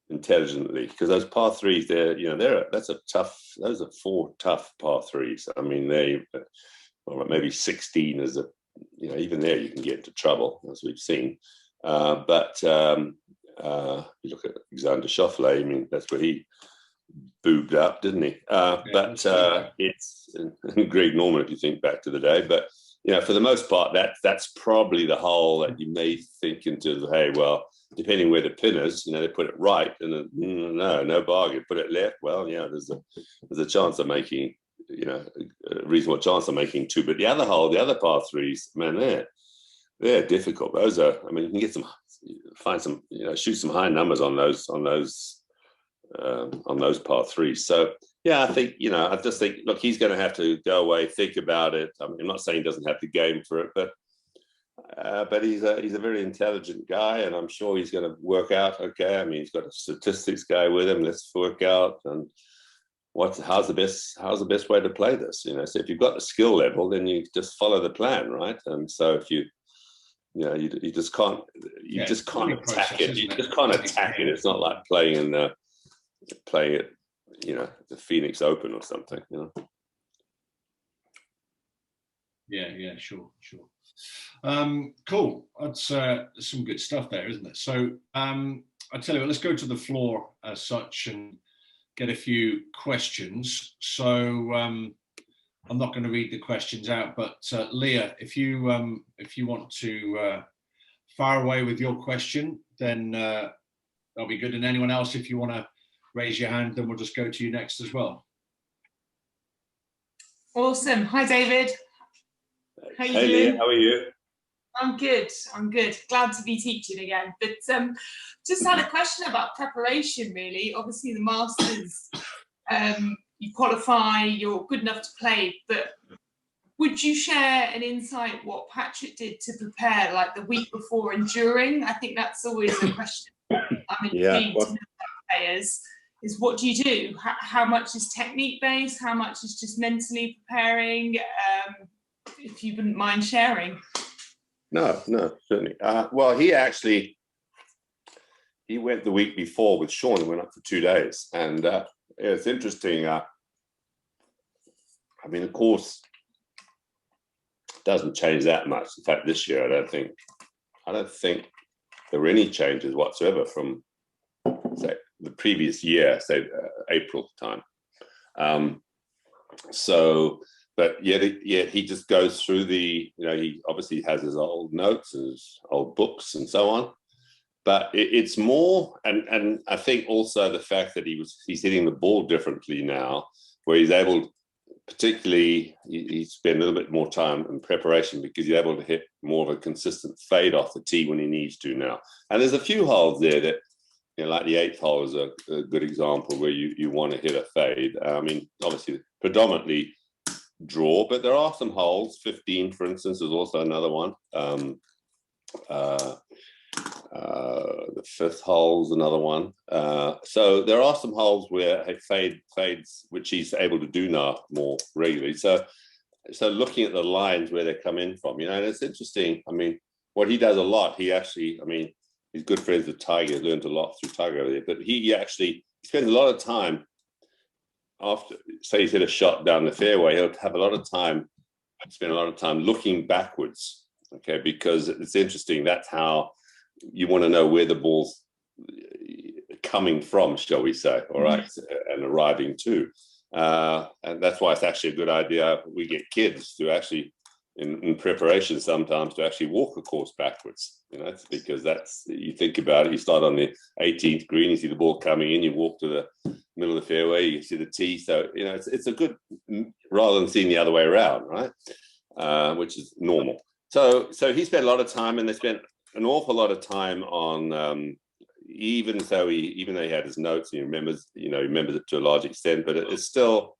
intelligently, because those par threes, those are 4 tough par threes. I mean, maybe 16 is you know, even there you can get into trouble, as we've seen. But you look at Alexander Schauffele, I mean, that's where he boobed up, didn't he? It's Greg Norman, if you think back to the day. But, you know, for the most part, that's probably the hole that you may think into, hey, well, depending where the pin is, you know, they put it right, and then, no bargain. Put it left, well, yeah, there's a chance of making, you know, a reasonable chance of making 2. But the other hole, the other par threes, man, they're difficult. Those are, I mean, you can find some, you know, shoot some high numbers on those par threes. So yeah, I think, you know, I just think, look, he's going to have to go away, think about it. I mean, I'm not saying he doesn't have the game for it, but he's a very intelligent guy, and I'm sure he's going to work out. Okay, I mean, he's got a statistics guy with him. Let's work out and how's the best way to play this. You know, so if you've got the skill level, then you just follow the plan, right? And so if you just can't attack it. You just can't attack it. It's not like playing it, you know, the Phoenix Open or something, you know. Yeah, sure. Cool. That's some good stuff there, isn't it? So I tell you what, let's go to the floor as such and get a few questions. So I'm not going to read the questions out, but Leah, if you want to fire away with your question, then that'll be good. And anyone else, if you want to raise your hand, then we'll just go to you next as well. Awesome. Hi, David. How you doing? Leah, how are you? I'm good. Glad to be teaching again. But just had a question about preparation, really. Obviously, the Masters, you qualify, you're good enough to play. But would you share an insight what Patrick did to prepare, like the week before and during? I think that's always a question I'm intrigued to know about players. Is what do you do? How much is technique based? How much is just mentally preparing? If you wouldn't mind sharing. No, certainly. Well, he went the week before with Sean and went up for 2 days. And it's interesting. I mean, of course, it doesn't change that much. In fact, this year, I don't think there were any changes whatsoever from, say, the previous year, say April time. But yet he just goes through he obviously has his old notes, his old books and so on. But it's more, and I think also the fact that he's hitting the ball differently now, where he's able particularly you spend a little bit more time in preparation because you're able to hit more of a consistent fade off the tee when he needs to now. And there's a few holes there that, you know, like the 8th hole is a good example where you want to hit a fade. I mean, obviously, predominantly draw, but there are some holes. 15, for instance, is also another one. The 5th hole is another one. So there are some holes where fades, which he's able to do now more regularly. So looking at the lines where they come in from, you know, and it's interesting. I mean, what he does a lot, he actually, I mean, he's good friends with Tiger, learned a lot through Tiger over there, but he spends a lot of time after, say he's hit a shot down the fairway, he'll have a lot of time, spend a lot of time looking backwards, okay, because it's interesting. That's how you want to know where the ball's coming from, shall we say, all right, and arriving to. And that's why it's actually a good idea. We get kids to actually, in preparation sometimes, to actually walk a course backwards. You know, it's because that's, you think about it, you start on the 18th green, you see the ball coming in, you walk to the middle of the fairway, you see the tee. So, you know, it's a good, rather than seeing the other way around, right? Which is normal. So he spent a lot of time, and they spent an awful lot of time on, even though he had his notes, and he remembers it to a large extent, but it's still,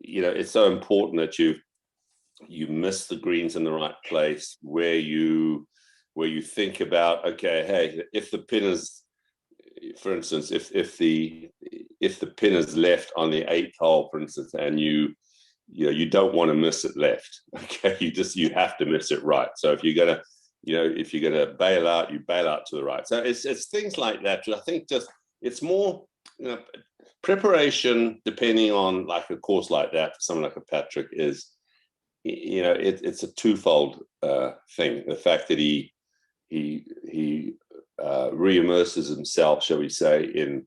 you know, it's so important that you miss the greens in the right place, where you think about, okay, hey, if the pin is, for instance, if the pin is left on the 8th hole, for instance, and you don't want to miss it left, okay, you have to miss it right. So if you're gonna bail out, you bail out to the right. So it's things like that. I think just it's more, you know, preparation, depending on like a course like that, for someone like a Patrick, is, you know, it's a twofold thing. The fact that he re-immerses himself, shall we say, in,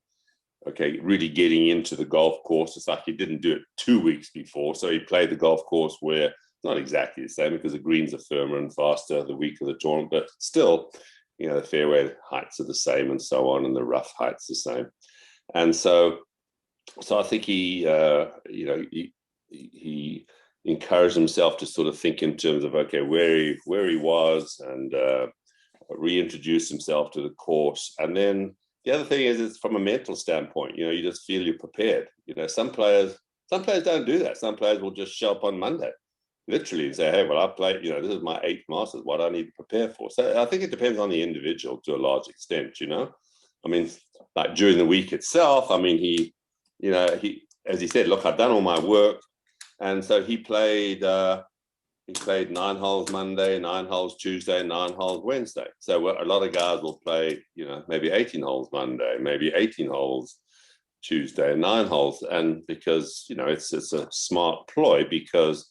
okay, really getting into the golf course. It's like he didn't do it 2 weeks before, so he played the golf course where it's not exactly the same because the greens are firmer and faster the week of the tournament, but still, you know, the fairway heights are the same and so on, and the rough heights the same. And so I think he encouraged himself to sort of think in terms of, okay, where he was, and reintroduce himself to the course. And then the other thing is, it's from a mental standpoint, you know, you just feel you're prepared. You know, some players don't do that. Some players will just show up on Monday, literally, and say, hey, well, I played, you know, this is my 8th Masters, what do I need to prepare for? So I think it depends on the individual to a large extent, you know. I mean, like during the week itself, I mean, he, as he said, look, I've done all my work. And so he played 9 holes Monday, 9 holes Tuesday, 9 holes Wednesday. So a lot of guys will play, you know, maybe 18 holes Monday, maybe 18 holes Tuesday, 9 holes. And because, you know, it's a smart ploy, because,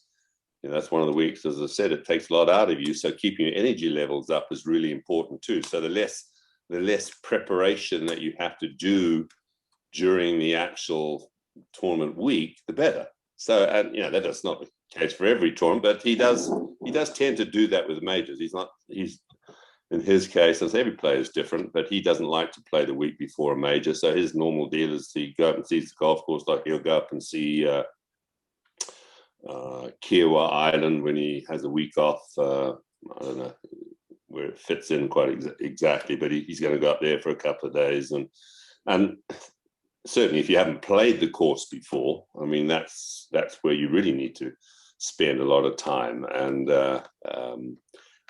you know, that's one of the weeks, as I said, it takes a lot out of you. So keeping your energy levels up is really important too. So the less preparation that you have to do during the actual tournament week, the better. So, and you know, that's not the case for every tournament, but he does tend to do that with majors. He's in his case, as every player is different, but he doesn't like to play the week before a major. So his normal deal is to go up and see the golf course, like he'll go up and see Kiowa Island when he has a week off. I don't know where it fits in quite exactly, but he's going to go up there for a couple of days, and certainly if you haven't played the course before, I mean, that's where you really need to spend a lot of time. And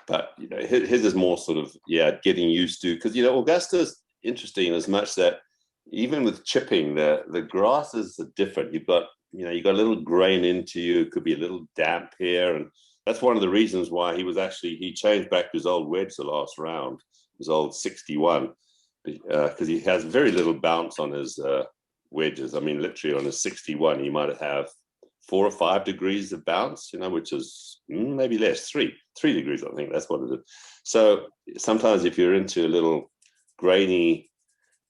but you know, his is more sort of, yeah, getting used to, because, you know, Augusta's interesting as much that even with chipping, the grasses are different. You've got a little grain into you. It could be a little damp here, and that's one of the reasons why he changed back to his old wedge the last round, his old 61. Because he has very little bounce on his wedges. I mean, literally on his 61, he might have 4 or 5 degrees of bounce, you know, which is maybe less, 3 degrees, I think that's what it is. So sometimes if you're into a little grainy,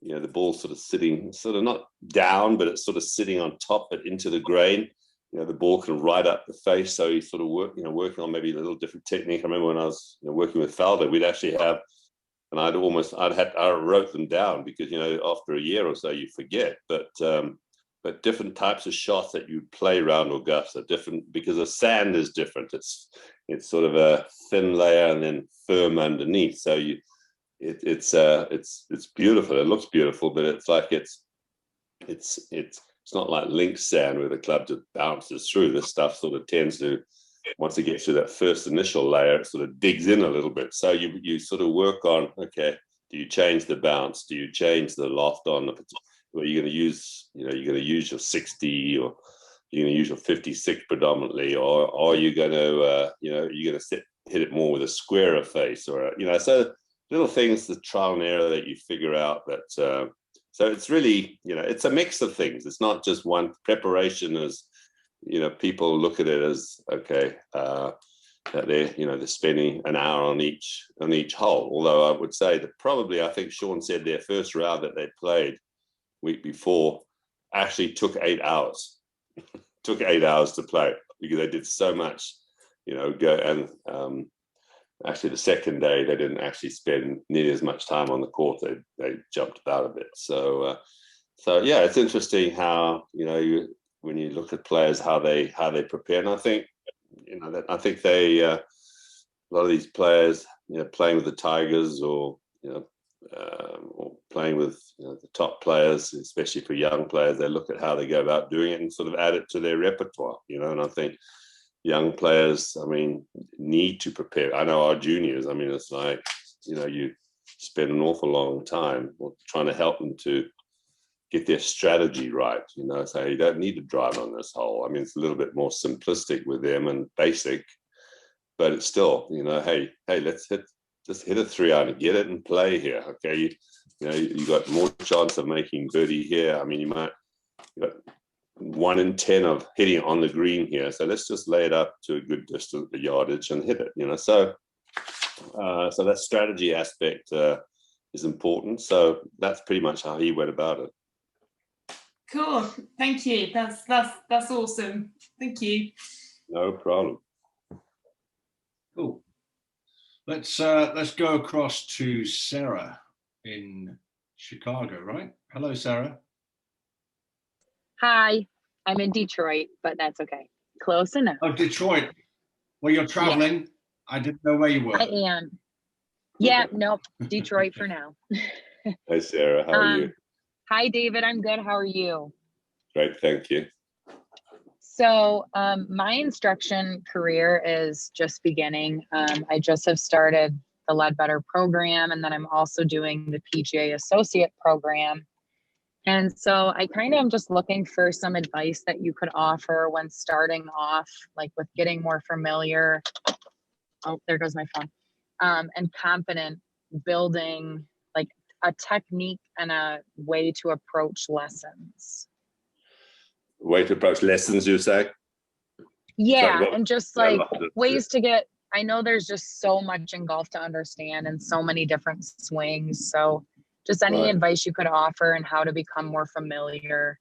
you know, the ball's sort of sitting, sort of not down, but it's sort of sitting on top, but into the grain, you know, the ball can ride up the face. So you sort of working on maybe a little different technique. I remember when I was working with Faldo, we'd actually have, and I wrote them down because, you know, after a year or so you forget. But but different types of shots that you play round Augusta are different because the sand is different. It's sort of a thin layer and then firm underneath. So it's beautiful. It looks beautiful, but it's like it's not like links sand where the club just bounces through. This stuff sort of tends to, once it gets to that first initial layer, it sort of digs in a little bit. So you sort of work on, okay, do you change the bounce? Do you change the loft on? Or you're going to use, you're going to use your 60 or you're going to use your 56 predominantly, or are you going to, you're going to hit it more with a squarer face, or, so little things, the trial and error that you figure out that, so it's really, it's a mix of things. It's not just one. Preparation is, people look at it as, okay, that they're spending an hour on each hole. Although I would say that probably, I think Sean said their first round that they played week before actually took 8 hours. Took 8 hours to play because they did so much, go and actually the second day they didn't actually spend nearly as much time on the court. They jumped about a bit. So yeah, it's interesting how when you look at players how they prepare. And I think they a lot of these players playing with the Tigers or playing with the top players, especially for young players, they look at how they go about doing it and sort of add it to their repertoire, and I think young players, need to prepare. I know our juniors, it's like, you spend an awful long time trying to help them to get their strategy right, so you don't need to drive on this hole. It's a little bit more simplistic with them and basic, but it's still, hey, let's just hit a 3-iron and get it and play here. Okay, you got more chance of making birdie here. You got 1 in 10 of hitting on the green here. So let's just lay it up to a good distance, the yardage, and hit it. So that strategy aspect is important. So that's pretty much how he went about it. Cool, thank you. That's awesome. Thank you. No problem. Cool. Let's go across to Sarah in Chicago, right? Hello, Sarah. Hi, I'm in Detroit, but that's okay. Close enough. Oh, Detroit. Well, you're traveling. Yeah. I didn't know where you were. I am. Yeah, nope. Detroit for now. Hi, Sarah. How are you? Hi, David. I'm good. How are you? Great, thank you. So my instruction career is just beginning. I just have started the Leadbetter program, and then I'm also doing the PGA Associate program. And so I kind of am just looking for some advice that you could offer when starting off, like with getting more familiar. Oh, there goes my phone. And confident building like a technique and a way to approach lessons. Way to approach lessons, you say? Yeah, and just like ways to get, I know there's just so much in golf to understand and so many different swings. So just any advice you could offer and how to become more familiar.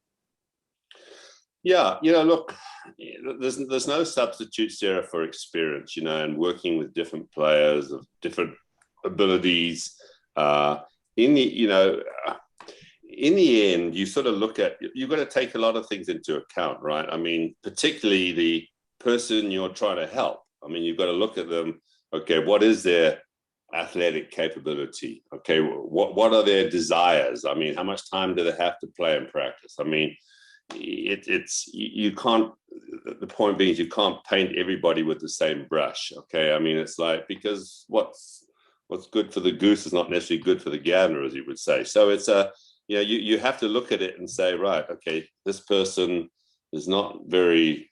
Yeah, look, there's no substitute, Sarah, for experience, and working with different players of different abilities. In the end, you sort of look at, you've got to take a lot of things into account, right? Particularly the person you're trying to help. You've got to look at them. Okay, what is their athletic capability? Okay, what are their desires? How much time do they have to play and practice? You can't, the point being is you can't paint everybody with the same brush. Okay, it's like, because what's good for the goose is not necessarily good for the gander, as you would say. So it's you have to look at it and say, right, okay, this person is not very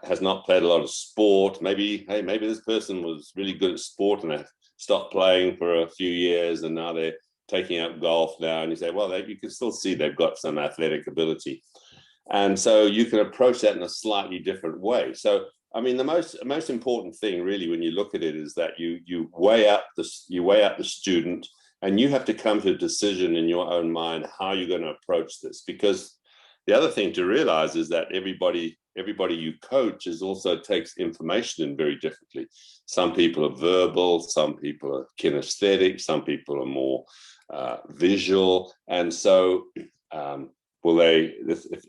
has not played a lot of sport. Maybe this person was really good at sport and they stopped playing for a few years and now they're taking up golf now. And you say, well, you can still see they've got some athletic ability. And so you can approach that in a slightly different way. So, the most important thing really when you look at it is that you weigh out the student, and you have to come to a decision in your own mind how you're going to approach this. Because the other thing to realize is that everybody you coach also takes information in very differently. Some people are verbal, some people are kinesthetic, some people are more visual. And so will they,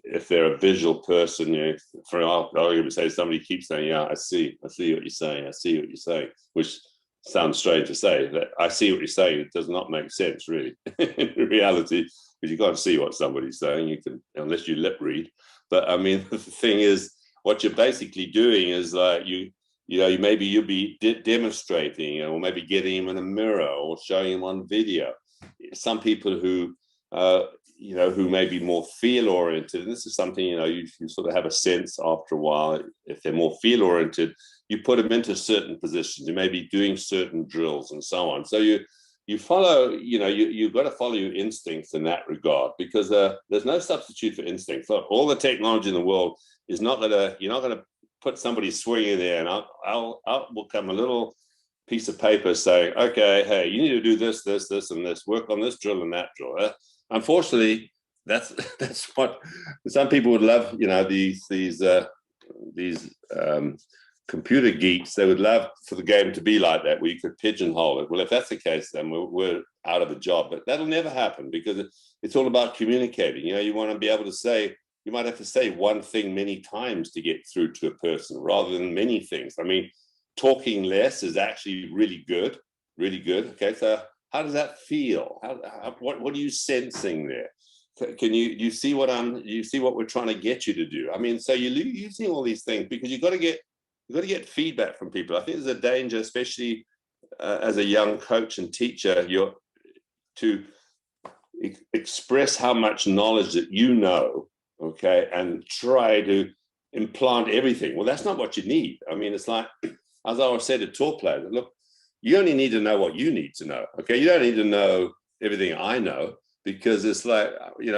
if they're a visual person, you know, for argument's sake, somebody keeps saying, yeah, I see what you're saying, which sounds strange to say, that I see what you're saying, it does not make sense really in reality, because you can't see what somebody's saying, you can, unless you lip read. But I mean, the thing is, what you're basically doing is like maybe you'll be demonstrating, or maybe getting him in a mirror or showing him on video. Some people who who may be more feel oriented, and this is something, you sort of have a sense after a while, if they're more feel oriented, you put them into certain positions, you may be doing certain drills and so on. So you follow, you've got to follow your instincts in that regard, because there's no substitute for instincts. Look, all the technology in the world is you're not gonna put somebody swinging there and out will come a little piece of paper saying, okay, hey, you need to do this, this, this, and this, work on this drill and that drill. Unfortunately, that's what some people would love. These computer geeks, they would love for the game to be like that, where you could pigeonhole it. Well, if that's the case, then we're out of a job. But that'll never happen, because it's all about communicating. You want to be able to say, you might have to say one thing many times to get through to a person, rather than many things. I mean, talking less is actually really good, really good. Okay, so how does that feel? What are you sensing there? Can you see what we're trying to get you to do? I mean, so you're using all these things because you've got to get feedback from people. I think there's a danger, especially as a young coach and teacher, to express how much knowledge that you know, okay, and try to implant everything. Well, that's not what you need. I mean, it's like, as I always said to tour players, look, you only need to know what you need to know, okay? You don't need to know everything I know, because it's like,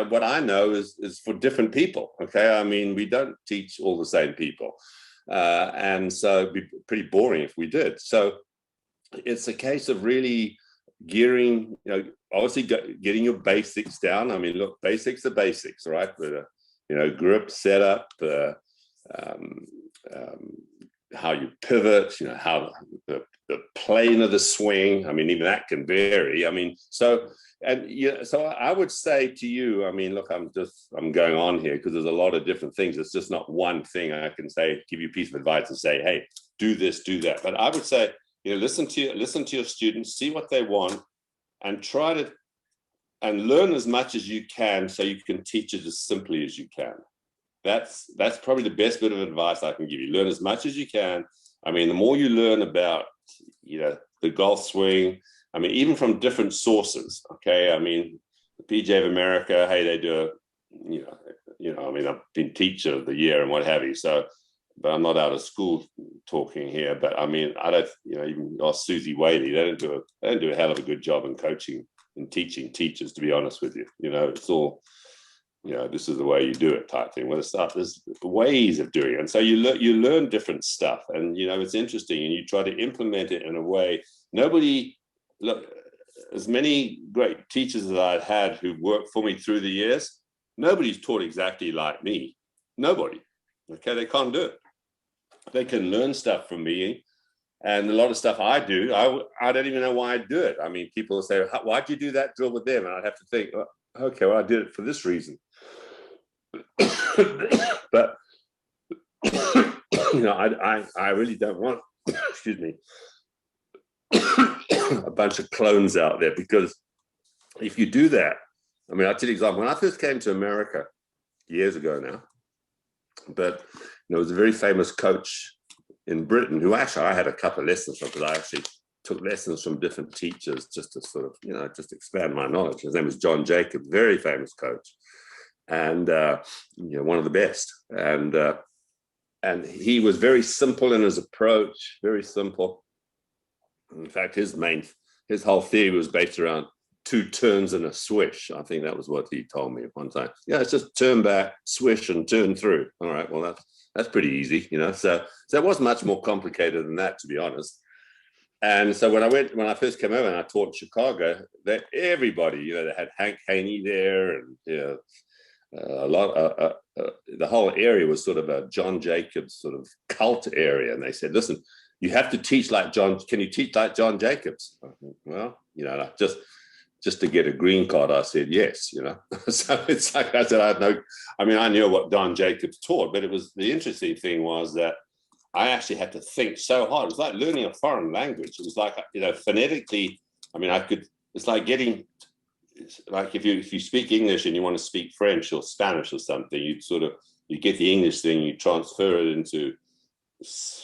what I know is for different people, okay? I mean, we don't teach all the same people. And so it'd be pretty boring if we did. So it's a case of really gearing, obviously getting your basics down. I mean, look, basics are basics, right? But, grip, setup, how you pivot, how the plane of the swing. I mean, even that can vary. I mean, so I would say to you, I mean, look, I'm going on here because there's a lot of different things. It's just not one thing I can say, give you a piece of advice and say, hey, do this, do that. But I would say, listen to your students, see what they want, and try to learn as much as you can, so you can teach it as simply as you can. That's probably the best bit of advice I can give you. Learn as much as you can. I mean, the more you learn about, the golf swing, I mean, even from different sources, okay? I mean, the PGA of America, hey, they do I mean, I've been teacher of the year and what have you, so, but I'm not out of school talking here, but I mean, I don't, even ask Susie Whaley, they don't do a hell of a good job in coaching and teaching teachers, to be honest with you. It's all, this is the way you do it type thing. Well, there's ways of doing it. And so you learn different stuff, and, it's interesting, and you try to implement it in a way. Look, as many great teachers that I've had who worked for me through the years, nobody's taught exactly like me. Nobody. Okay, they can't do it. They can learn stuff from me, and a lot of stuff I do, I don't even know why I do it. I mean, people will say, why'd you do that drill with them? And I'd have to think, okay, well, I did it for this reason. But I really don't want, excuse me, a bunch of clones out there, because if you do that, I mean, I'll tell you an example. When I first came to America years ago now, but there was a very famous coach in Britain who actually I had a couple of lessons from, because I actually took lessons from different teachers just to sort of, just expand my knowledge. His name was John Jacobs, very famous coach, and one of the best. And he was very simple in his approach, very simple. In fact, his whole theory was based around 2 turns and a swish. I think that was what he told me at one time. Yeah, it's just turn back, swish, and turn through. All right, well, that's pretty easy, So it wasn't much more complicated than that, to be honest. And so when I first came over and I taught in Chicago, that everybody, they had Hank Haney there, and the whole area was sort of a John Jacobs sort of cult area. And they said, listen, you have to teach like John. Can you teach like John Jacobs? Well, just to get a green card, I said yes, you know. So it's like I said, I knew what Don Jacobs taught, but the interesting thing was that I actually had to think so hard. It was like learning a foreign language. It was like, you know, phonetically, it's like if you speak English and you want to speak French or Spanish or something, you get the English thing, you transfer it into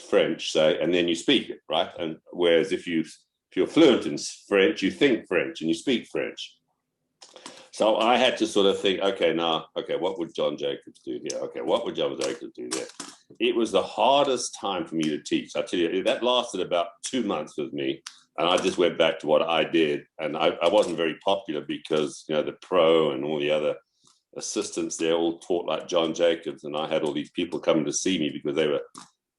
French, say, and then you speak it, right? And whereas if you're fluent in French, you think French and you speak French. So I had to sort of think, what would John Jacobs do here? Okay, what would John Jacobs do there? It was the hardest time for me to teach. I tell you, that lasted about 2 months with me. And I just went back to what I did. And I wasn't very popular because, you know, the pro and all the other assistants there all taught like John Jacobs. And I had all these people coming to see me because they were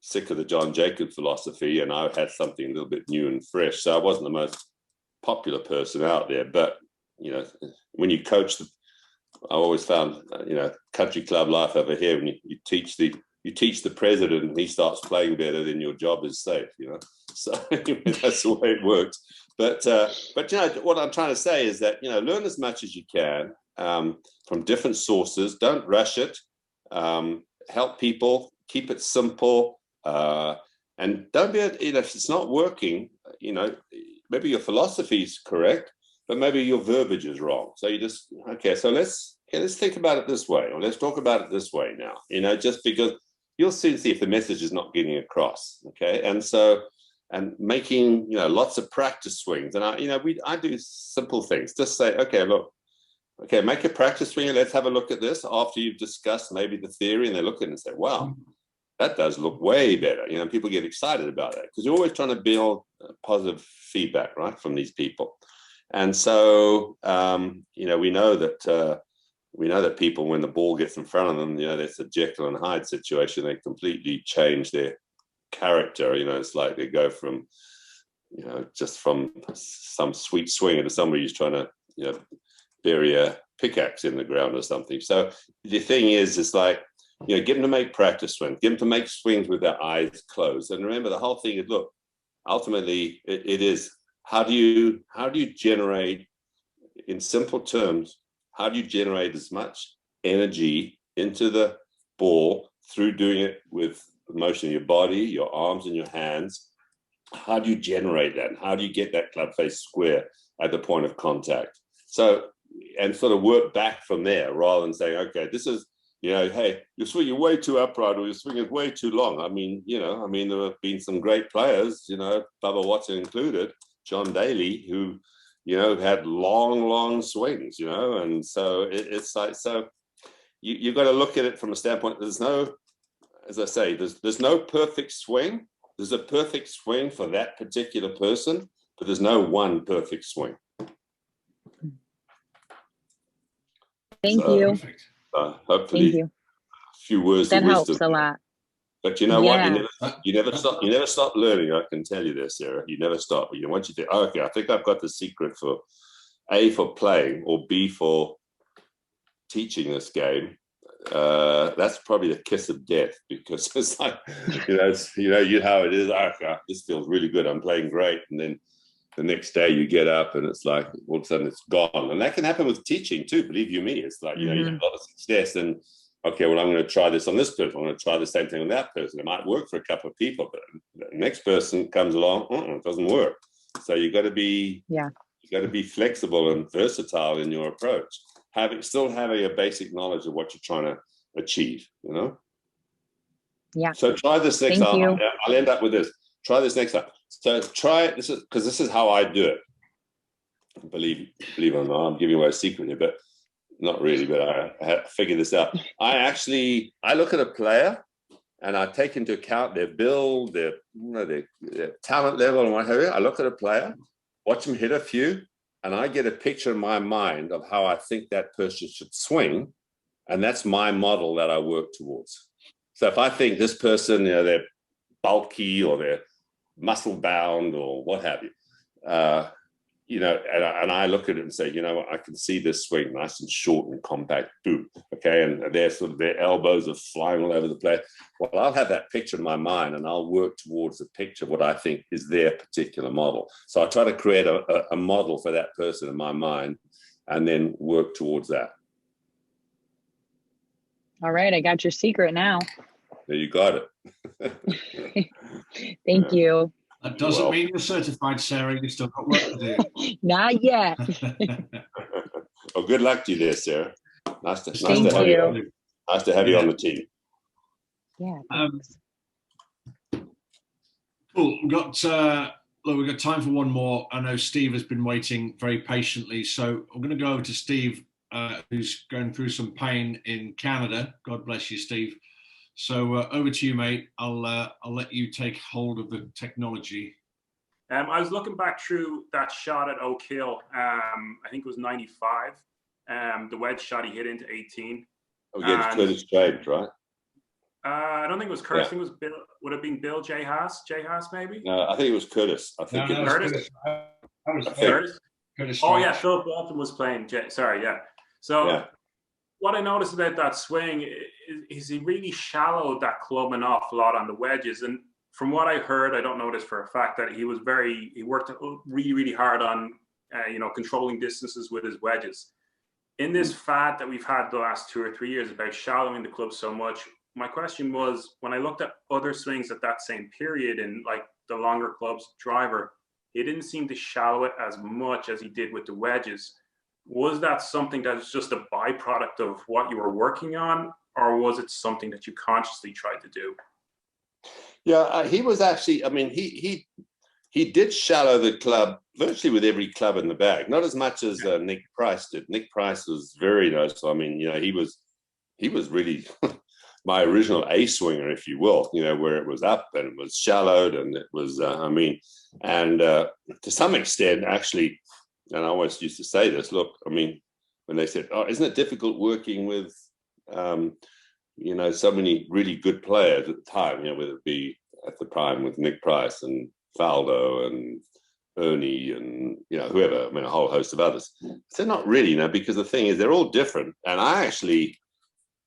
sick of the John Jacobs philosophy. And I had something a little bit new and fresh. So I wasn't the most popular person out there. But, you know, when you coach, I always found, you know, country club life over here, when you teach the president and he starts playing better, then your job is safe, you know. So anyway, that's the way it works. But you know, what I'm trying to say is that, you know, learn as much as you can from different sources. Don't rush it. Help people. Keep it simple. And don't be, you know, if it's not working, you know, maybe your philosophy is correct, but maybe your verbiage is wrong. So you just, okay, so let's think about it this way, or let's talk about it this way now, you know, just because you'll soon see if the message is not getting across, okay? And making, you know, lots of practice swings. And I do simple things. Just say, okay, look, okay, make a practice swing. Let's have a look at this after you've discussed maybe the theory, and they look at it and say, wow, that does look way better. You know, people get excited about that because you're always trying to build positive feedback, right, from these people. And so, you know, we know that people, when the ball gets in front of them, you know, that's a Jekyll and Hyde situation. They completely change their character. You know, it's like they go from, you know, just from some sweet swinger to somebody who's trying to, you know, bury a pickaxe in the ground or something. So the thing is, it's like, you know, get them to make practice swings, get them to make swings with their eyes closed. And remember, the whole thing is, look, ultimately it is, how do you generate, in simple terms, how do you generate as much energy into the ball through doing it with the motion of your body, your arms and your hands? How do you generate that? How do you get that club face square at the point of contact? So, and sort of work back from there rather than saying, okay, this is, you know, hey, you're swinging way too upright or you're swinging way too long. I mean, you know, there have been some great players, you know, Bubba Watson included, John Daly, who, you know, had long swings, you know, and so it's like, so you've got to look at it from a standpoint, there's no, as I say, there's no perfect swing. There's a perfect swing for that particular person, but there's no one perfect swing. Thank you. Hopefully, Thank you. a few words That of wisdom. helps a lot. But you know Yeah. what? You never stop learning. I can tell you this, Sarah. You never stop. You know, once you think, oh, okay, I think I've got the secret for A, for playing, or B, for teaching this game. That's probably the kiss of death, because it's like, you know how it is. Okay, this feels really good. I'm playing great, and then the next day you get up and it's like all of a sudden it's gone. And that can happen with teaching too. Believe you me, it's like, you know, you have a lot of success and okay, well, I'm going to try this on this person. I'm going to try the same thing on that person. It might work for a couple of people, but the next person comes along, it doesn't work. So you got to be flexible and versatile in your approach. Still having a basic knowledge of what you're trying to achieve, you know? Yeah. So try this next time. I'll end up with this. Try this next time. So try it. This is how I do it. Believe it or not, I'm giving away a secret here, but not really, but I had to figure this out. I look at a player and I take into account their build, their talent level and what have you. I look at a player, watch them hit a few, and I get a picture in my mind of how I think that person should swing. And that's my model that I work towards. So if I think this person, you know, they're bulky or they're muscle bound or what have you, you know, and I look at it and say, you know what, I can see this swing nice and short and compact, boom, okay, and they're sort of, their elbows are flying all over the place. Well, I'll have that picture in my mind, and I'll work towards a picture of what I think is their particular model. So I try to create a model for that person in my mind, and then work towards that. All right, I got your secret now. There, you got it. Thank you. That doesn't mean you're certified, Sarah. You've still got work to do. Not yet. Well, good luck to you there, Sarah. Nice to Thank have you. you. Nice to have you on the team. Yeah. Cool. We've got time for one more. I know Steve has been waiting very patiently, so I'm going to go over to Steve, who's going through some pain in Canada. God bless you, Steve. So over to you, mate. I'll let you take hold of the technology. I was looking back through that shot at Oak Hill. I think it was 95. The wedge shot he hit into 18. Oh, against Curtis James, right? I don't think it was Curtis. I think it was Bill. Would it have been Bill J. Haas? J. Haas, maybe? No, I think it was Curtis. I think it was Curtis. Curtis. Oh yeah, Phil Bolton was playing. Sorry, yeah. So. Yeah. What I noticed about that swing is he really shallowed that club an awful lot on the wedges. And from what I heard, I don't know this for a fact, that he worked really, really hard on, controlling distances with his wedges. In this fad that we've had the last 2 or 3 years about shallowing the club so much, my question was, when I looked at other swings at that same period in like the longer clubs driver, he didn't seem to shallow it as much as he did with the wedges. Was that something that was just a byproduct of what you were working on, or was it something that you consciously tried to do? Yeah, he was actually, I mean, he did shallow the club virtually with every club in the bag, not as much as Nick Price did. Nick Price was very noticeable. I mean, he was really my original A swinger, if you will, where it was up and it was shallowed, and it was, to some extent, actually, and I always used to say this, look, I mean, when they said, oh, isn't it difficult working with, so many really good players at the time, whether it be at the prime with Nick Price and Faldo and Ernie and, whoever, I mean, a whole host of others. So not really, because the thing is, they're all different. And I actually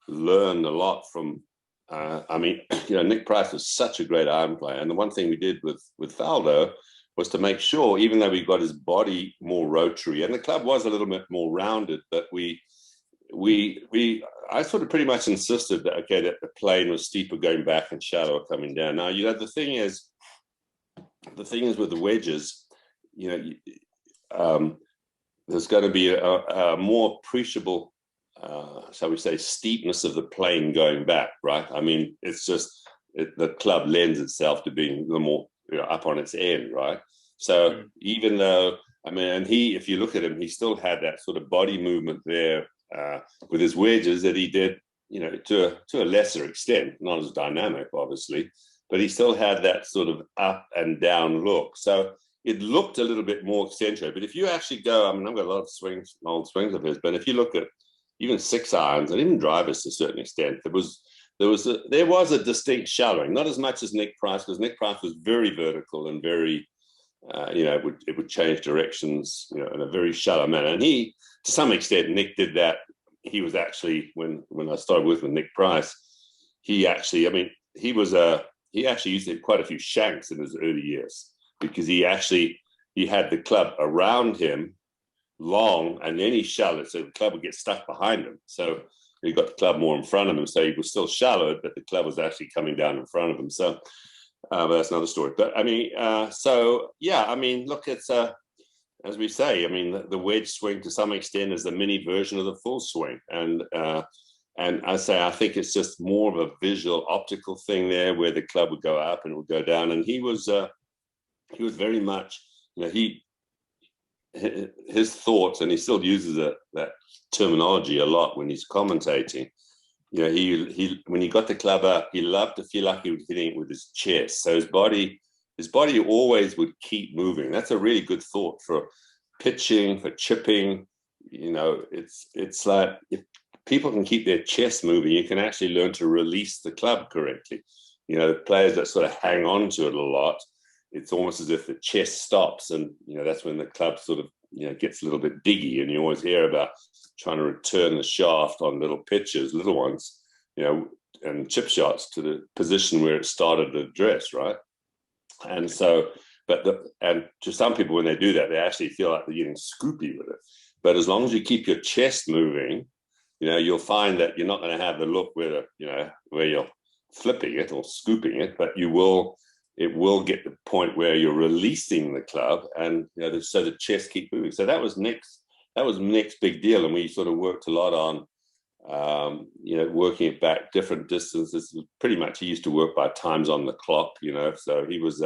learned a lot from, Nick Price was such a great iron player. And the one thing we did with Faldo was to make sure, even though we got his body more rotary, and the club was a little bit more rounded, but I sort of pretty much insisted that, okay, that the plane was steeper going back and shallower coming down. Now, the thing is with the wedges, there's going to be a more appreciable, shall we say, steepness of the plane going back, right? I mean, it's just, the club lends itself to being a little more up on its end, right? So even though, I mean, and if you look at him, he still had that sort of body movement there with his wedges that he did, to a lesser extent, not as dynamic, obviously, but he still had that sort of up and down look. So it looked a little bit more accentuated. But if you actually go, I mean, I've got a lot of old swings of his, but if you look at even 6 irons and even drivers to a certain extent, there was a distinct shallowing, not as much as Nick Price, because Nick Price was very vertical and very, it would change directions, in a very shallow manner. And to some extent, Nick did that. He was actually, when I started working with Nick Price, he actually used to hit quite a few shanks in his early years, because he had the club around him long, and then he shallowed, so the club would get stuck behind him. So he got the club more in front of him, so he was still shallowed, but the club was actually coming down in front of him. So, but that's another story. But I mean, look, it's as we say, I mean, the wedge swing to some extent is a mini version of the full swing, and I think it's just more of a visual, optical thing there, where the club would go up and it would go down, and he was very much, his thoughts, and he still uses that terminology a lot when he's commentating. He when he got the club up, he loved to feel like he was hitting it with his chest. So his body always would keep moving. That's a really good thought for pitching, for chipping. It's like, if people can keep their chest moving, you can actually learn to release the club correctly. The players that sort of hang on to it a lot, it's almost as if the chest stops, and that's when the club sort of gets a little bit diggy, and you always hear about trying to return the shaft on little pitches, little ones, and chip shots to the position where it started to address, right? And so, and to some people, when they do that, they actually feel like they're getting scoopy with it. But as long as you keep your chest moving, you'll find that you're not going to have the look where where you're flipping it or scooping it, but it will get to the point where you're releasing the club, and so the chest keep moving. So that was Nick's big deal, and we sort of worked a lot on working it back different distances. Pretty much he used to work by times on the clock, so he was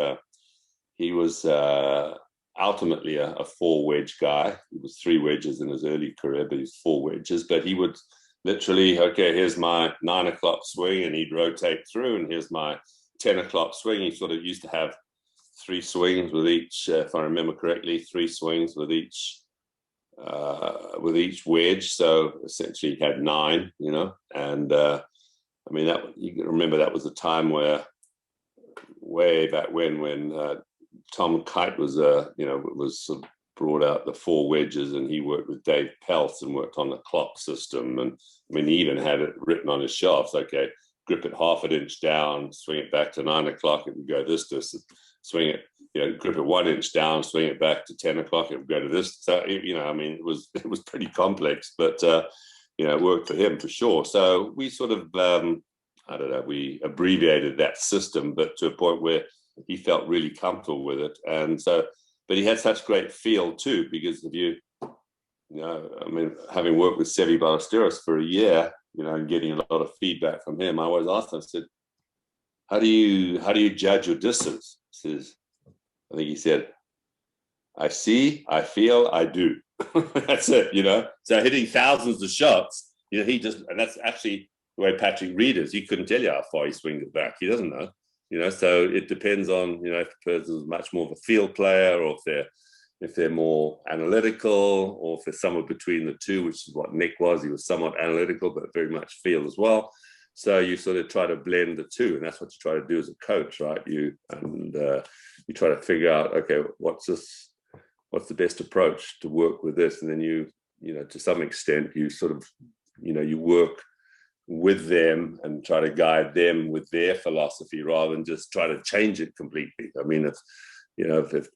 ultimately a 4-wedge guy. He was 3 wedges in his early career, but he's 4 wedges. But he would literally, okay, here's my 9 o'clock swing, and he'd rotate through, and here's my 10 o'clock swing. He sort of used to have 3 swings with each, if I remember correctly, 3 swings with each wedge. So essentially he had 9, and I mean, that you can remember that was a time where way back when Tom Kite was was sort of brought out the 4 wedges, and he worked with Dave Peltz and worked on the clock system. And I mean, he even had it written on his shafts, okay, grip it half an inch down, swing it back to 9 o'clock, it would go this distance, swing it, grip it 1 inch down, swing it back to 10 o'clock, it would go to this. So, I mean, it was pretty complex, but, it worked for him for sure. So we sort of, I don't know, we abbreviated that system, but to a point where he felt really comfortable with it. And so, but he had such great feel too, because if I mean, having worked with Sevi Ballesteros for a year, and getting a lot of feedback from him, I always asked him, I said, how do you judge your distance? He says, I think he said, I see, I feel, I do. That's it, So hitting thousands of shots, and that's actually the way Patrick Reed is. He couldn't tell you how far he swings it back. He doesn't know. So it depends on, if the person's much more of a field player, or if they're more analytical, or if they're somewhere between the two, which is what Nick was. He was somewhat analytical, but very much field as well. So you sort of try to blend the two, and that's what you try to do as a coach, right? You try to figure out, okay, what's the best approach to work with this, and then you to some extent you sort of you work with them and try to guide them with their philosophy rather than just try to change it completely. I mean, if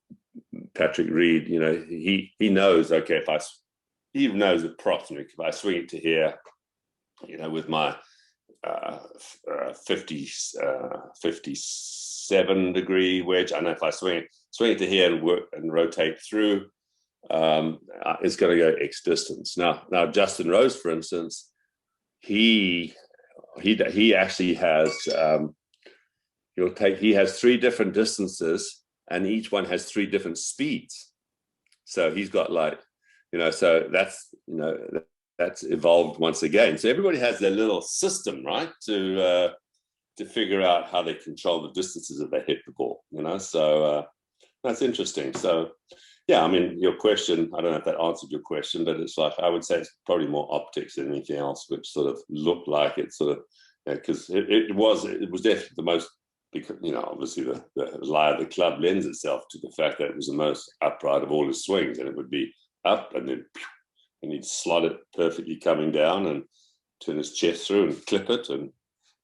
Patrick Reed, he knows, okay, he knows approximately if I swing it to here, with my 57 degree wedge, I know if I swing it to here and work and rotate through, it's going to go X distance. Now Justin Rose, for instance, he actually has he has 3 different distances, and each one has 3 different speeds. So he's got so that's evolved once again. So everybody has their little system, right, to figure out how they control the distances that they hit the ball. So that's interesting. So yeah, I mean, your question, I don't know if that answered your question, but it's I would say it's probably more optics than anything else, which sort of looked like it sort of, because it was definitely the most, because, obviously the lie of the club lends itself to the fact that it was the most upright of all his swings, and it would be up and then, and he'd slot it perfectly coming down and turn his chest through and clip it. And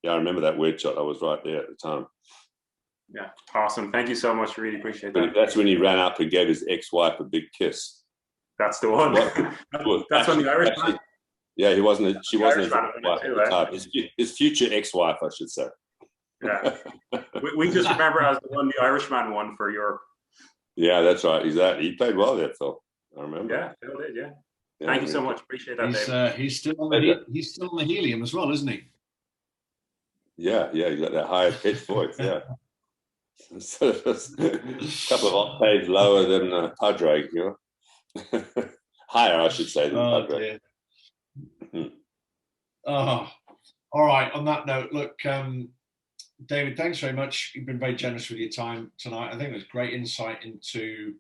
yeah, I remember that wedge shot. I was right there at the time. Yeah, awesome. Thank you so much. Really appreciate that. That's when he ran up and gave his ex-wife a big kiss. That's the one. That's when the Irish man. Yeah, she wasn't his wife at the time. His future ex-wife, I should say. Yeah. we just remember as the one the Irishman won for Europe. Yeah, that's right. Exactly. He played well there, Phil. I remember. Yeah, Phil did, yeah. Thank you so much. Appreciate that, David. He's still on the helium as well, isn't he? Yeah, he's got that higher pitch voice, yeah. So a couple of octaves lower than Padre, higher, I should say, than Padre. Oh, all right. On that note, look, David, thanks very much. You've been very generous with your time tonight. I think it was great insight into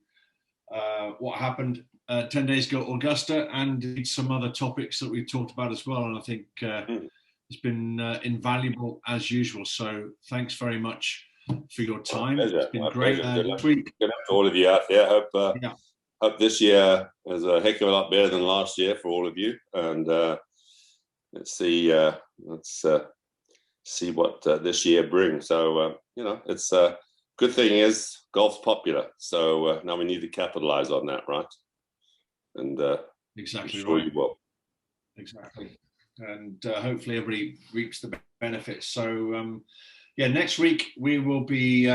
what happened 10 days ago at Augusta, and some other topics that we've talked about as well. And I think it's been invaluable as usual. So thanks very much for your time. Pleasure. It's been great. Good luck to all of you out there. Hope this year is a heck of a lot better than last year for all of you. And let's see what this year brings. So it's good thing is golf's popular. So now we need to capitalize on that, right? And exactly I'm sure right. you will. Exactly. And hopefully everybody reaps the benefits. So next week we will be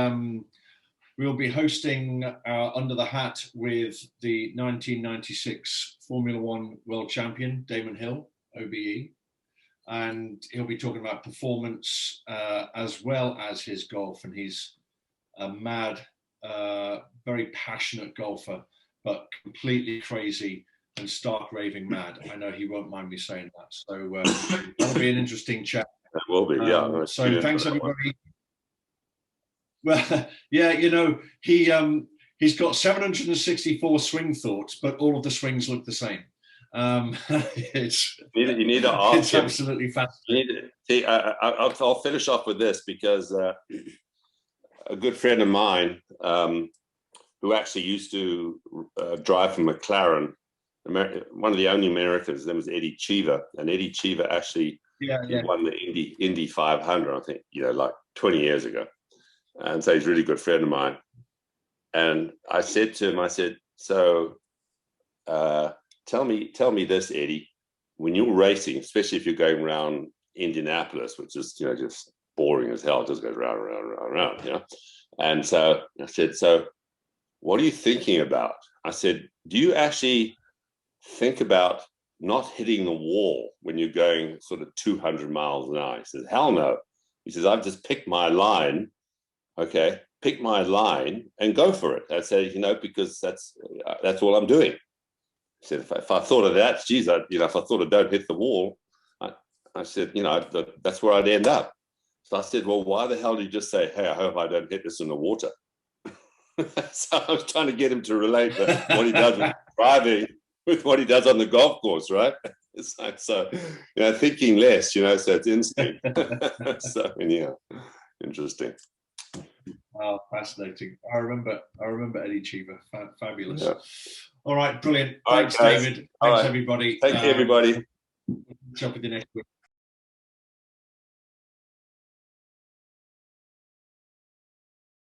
hosting Under the Hat with the 1996 Formula One world champion Damon Hill, OBE, and he'll be talking about performance as well as his golf. And he's a mad, very passionate golfer, but completely crazy and stark raving mad. I know he won't mind me saying that. So that'll be an interesting chat. That will be, yeah. So thanks everybody. Well, yeah, he's got 764 swing thoughts, but all of the swings look the same. You need to ask it's him. Absolutely fascinating. I'll finish off with this because a good friend of mine who actually used to drive for McLaren, one of the only Americans, his name was Eddie Cheever, and Eddie Cheever actually won the Indy 500, I think, like 20 years ago. And so he's a really good friend of mine. And I said to him, so tell me this, Eddie, when you're racing, especially if you're going around Indianapolis, which is, just boring as hell, it just goes round, round, round, round, And so I said, so what are you thinking about? I said, do you actually think about not hitting the wall when you're going sort of 200 miles an hour? He says, hell no. He says, I've just picked my line. Okay, pick my line and go for it. I say, because that's all I'm doing. I said, if I thought of that, geez, if I thought of don't hit the wall, I said, that's where I'd end up. So I said, well, why the hell do you just say, hey, I hope I don't hit this in the water? So I was trying to get him to relate what he does with driving with what he does on the golf course, right? It's like, so, thinking less, so it's instinct. So, anyhow, interesting. Oh, fascinating. I remember Eddie Cheever. Fabulous. Yeah. All right, brilliant. All Thanks, right, David. Thanks, everybody. Thank you, everybody. Catch up with you next week.